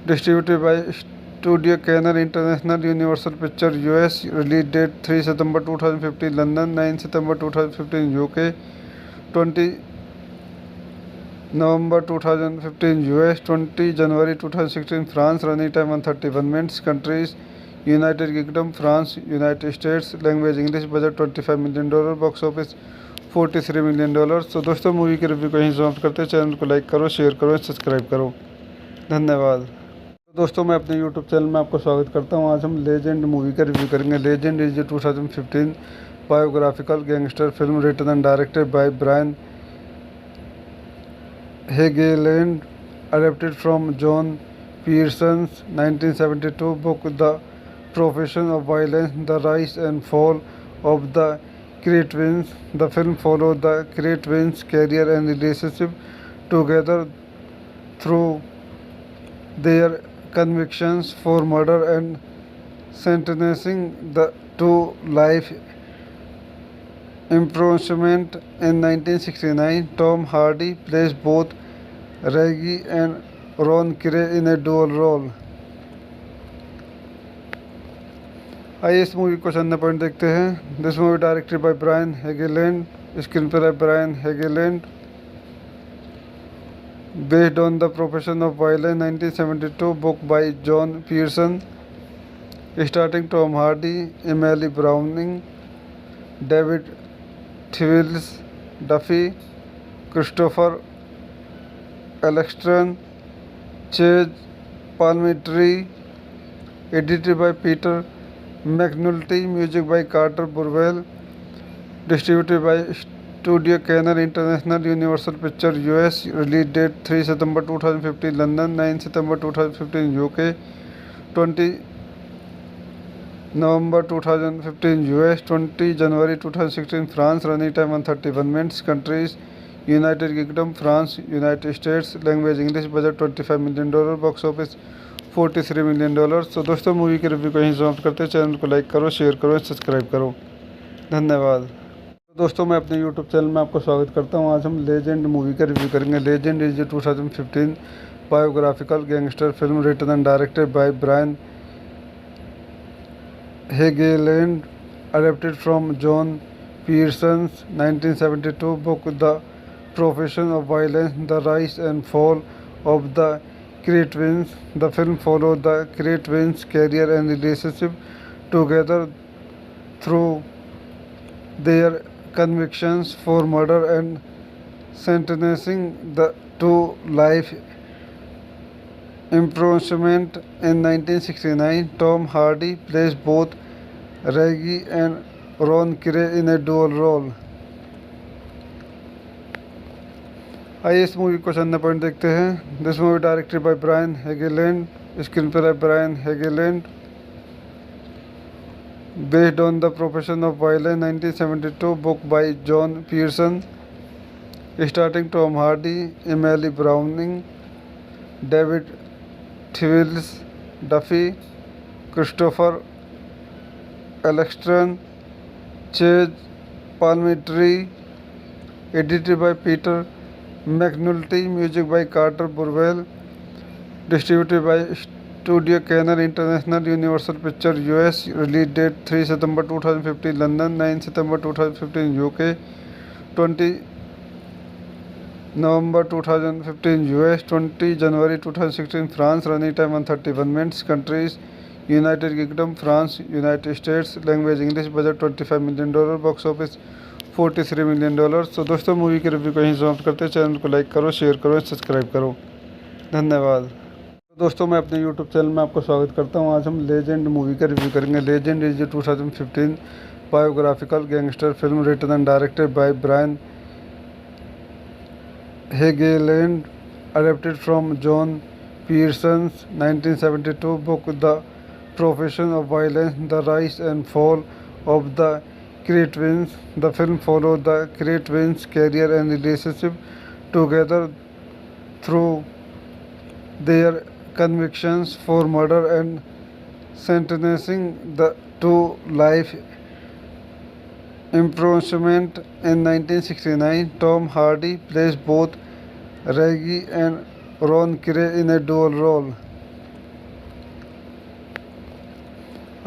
distributed by Studio Canal International, Universal Pictures US, release date 3 September 2015 London, 9 September 2015 UK, 20 November 2015 US, 20 January 2016 France, running time 131 minutes, countries United Kingdom, France, United States, language English, budget $25 million, box office $43 million। तो दोस्तों movie की review को यहीं समाप्त करते हैं। Channel को like करो, शेयर करो, सब्सक्राइब करो, धन्यवाद। दोस्तों मैं अपने यूट्यूब चैनल में आपको स्वागत करता हूं। आज हम लेजेंड मूवी का रिव्यू करेंगे। Legend is 2015 biographical gangster film written and directed by Brian Helgeland, adapted from John Pearson's 1972 book The Profession of Violence, The Rise and Fall of the Cretans. The film follows the Cretans' career and relationship together through their convictions for murder and sentencing to life imprisonment. In 1969, Tom Hardy plays both Reggie and Ron Gray in a dual role। आइए इस movie को चंद point देखते हैं। This movie directed by Brian Helgeland, screenplay by Brian Helgeland, based on The Profession of Violence 1972 book by John Pearson, starring Tom Hardy, Emily Browning, David Thewlis, Duffy, Christopher Eccleston, Chase Palminteri, edited by Peter McNulty, music by Carter Burwell, distributed by Studio Canal International, Universal Pictures US, release date 3 September 2015 London, 9 September 2015 UK, 20 November 2015 US, 20 January 2016 France, running time 131 minutes, countries United Kingdom, France, United States, language English, budget $25 million, box office $43 million। तो दोस्तों movie की review को यहीं समाप्त करते हैं। Channel को like करो, शेयर करो, सब्सक्राइब करो, धन्यवाद। दोस्तों मैं अपने यूट्यूब चैनल में आपको स्वागत करता हूं। आज हम लेजेंड मूवी का रिव्यू करेंगे। Legend is 2015 biographical gangster film written and directed by Brian Helgeland, adapted from John Pearson's 1972 book The Profession of Violence, The Rise and Fall of the Cretans. The film follows the Cretans' career and relationship together through their convictions for murder and sentencing to life imprisonment in 1969. Tom Hardy plays both Reggie and Ron Gray in a dual role. आइए इस movie को चंद point देखते हैं. This movie directed by Brian Helgeland, screenplay by Brian Helgeland, based on The Profession of Violence 1972 book by John Pearson, starring Tom Hardy, Emily Browning, David Thewlis, Duffy, Christopher Eccleston, Chase Palminteri, edited by Peter McNulty, music by Carter Burwell, distributed by Studio Canal International, Universal Pictures US. Release date 3 September 2015 London, 9 September 2015 UK, 20 November 2015 US, 20 January 2016 France. Running time 131 minutes. Countries United Kingdom, France, United States. Language English. Budget $25 million. Box office $43 million. तो दोस्तों movie के review को यहीं समाप्त करते हैं. Channel को like करो, शेयर करो, सब्सक्राइब करो. धन्यवाद. दोस्तों मैं अपने यूट्यूब चैनल में आपको स्वागत करता हूं. आज हम लेजेंड मूवी का रिव्यू करेंगे. Legend is 2015 biographical gangster film written and directed by Brian Helgeland, adapted from John Pearson's 1972 book the profession of violence, the rise and fall of the Grey Twins. The film followed the Grey Twins' career and relationship together through their convictions for murder and sentencing to life imprisonment in 1969. Tom Hardy plays both Reggie and Ron Gray in a dual role.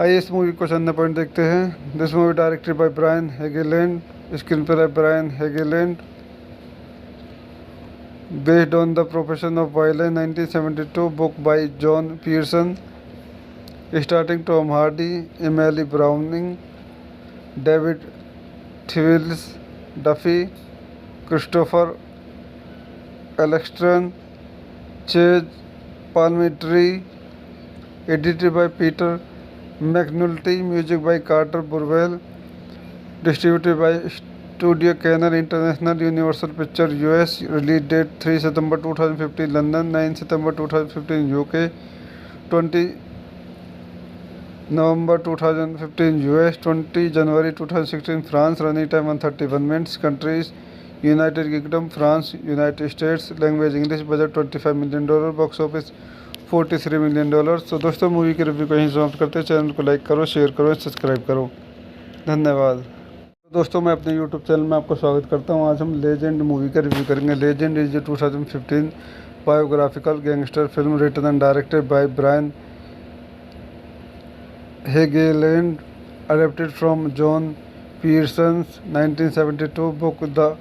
आइए इस movie को चंद point देखते हैं. This movie directed by Brian Helgeland, screenplay by Brian Helgeland, based on The Profession of Violence 1972 book by John Pearson, starring Tom Hardy, Emily Browning, David Thewlis, Duffy, Christopher Eccleston, Chase Palminteri, edited by Peter McNulty, music by Carter Burwell, distributed by Studio Canal International, Universal Pictures US. Release date 3 September 2015 London, 9 September 2015 UK, 20 November 2015 US, 20 January 2016 France. Running time 131 minutes. Countries United Kingdom, France, United States. Language English. Budget $25 million. Box office $43 million. तो दोस्तों movie के review को यहीं समाप्त करते हैं. Channel को like करो, शेयर करो, सब्सक्राइब करो. धन्यवाद. दोस्तों मैं अपने यूट्यूब चैनल में आपको स्वागत करता हूं. आज हम लेजेंड मूवी का रिव्यू करेंगे. Legend is 2015 biographical gangster film written and directed by Brian Helgeland, adapted from John Pearson's 1972 book the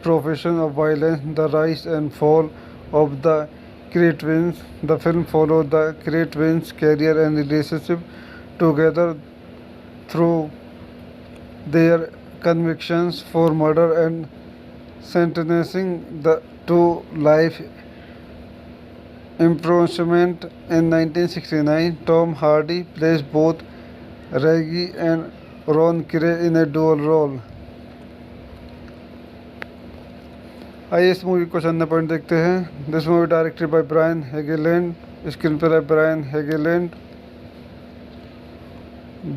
profession of violence, the rise and fall of the Grey Twins. The film followed the Grey Twins' career and relationship together through their convictions for murder and sentencing to life imprisonment in 1969. Tom Hardy plays both Reggie and Ron Gray in a dual role. आइए इस movie को चंद point देखते हैं. This movie directed by Brian Helgeland, screenplay by Brian Helgeland,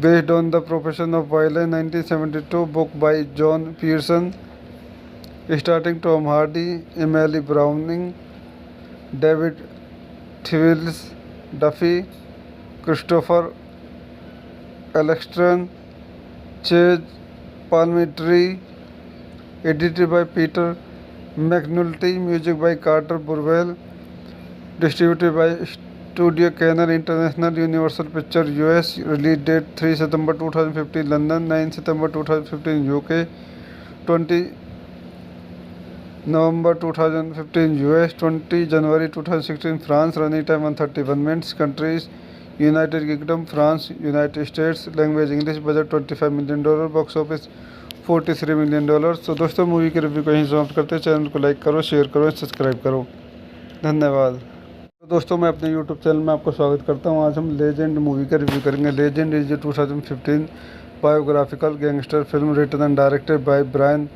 based on The Profession of Violence 1972 book by John Pearson, starring Tom Hardy, Emily Browning, David Thewlis, Duffy, Christopher Eccleston, Chase Palminteri, edited by Peter McNulty, music by Carter Burwell, distributed by Studio Canal International, Universal Pictures US. Release date 3 September 2015 London, 9 September 2015 UK, 20 November 2015 US, 20 January 2016 France. Running time 131 minutes. Countries United Kingdom, France, United States. Language English. Budget $25 million. Box office $43 million. तो दोस्तों movie के review को यहीं समाप्त करते हैं. Channel को like करो, शेयर करो, सब्सक्राइब करो. धन्यवाद. दोस्तों मैं अपने YouTube चैनल में आपको स्वागत करता हूं। आज हम लेजेंड मूवी का रिव्यू करेंगे। Legend is 2015 biographical gangster film written and directed by Brian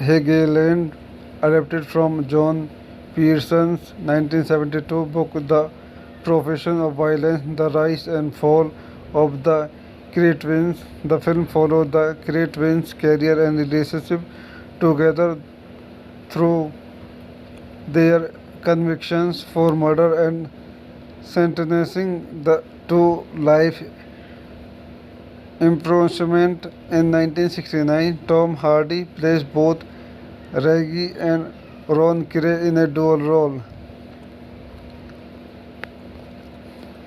Helgeland, adapted from John Pearson's 1972 book The Profession of Violence, The Rise and Fall of the Cretwins. The film followed the Cretwins' career and relationship together through their convictions for murder and sentencing to life imprisonment in 1969. Tom Hardy plays both Reggie and Ron Gray in a dual role.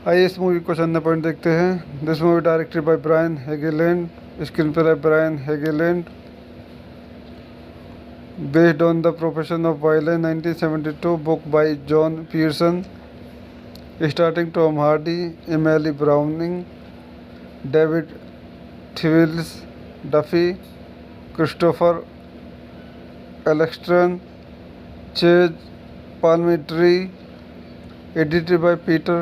आइए इस movie को अन्य point देखते हैं। This movie directed by Brian Helgeland, screenplay Brian Helgeland, based on The Profession of Violence 1972 book by John Pearson, starring Tom Hardy, Emily Browning, David Thewlis, Duffy, Christopher Eccleston, Chase Palminteri, edited by Peter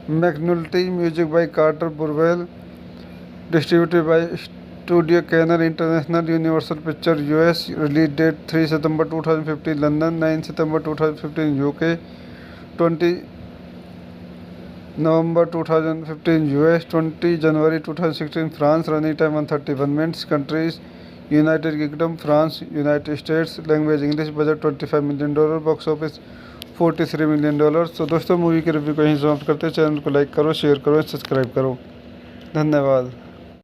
McNulty, music by Carter Burwell, distributed by Studio Canal International, Universal Pictures US. Release date 3 September 2015 London, 9 September 2015 UK, 20 November 2015 US, 20 January 2016 France. Running time 131 minutes. Countries United Kingdom, France, United States. Language English. Budget $25 million. Box office $43 million. तो दोस्तों movie के review को यहीं समाप्त करते हैं। Channel को like करो, शेयर करो, सब्सक्राइब करो। धन्यवाद।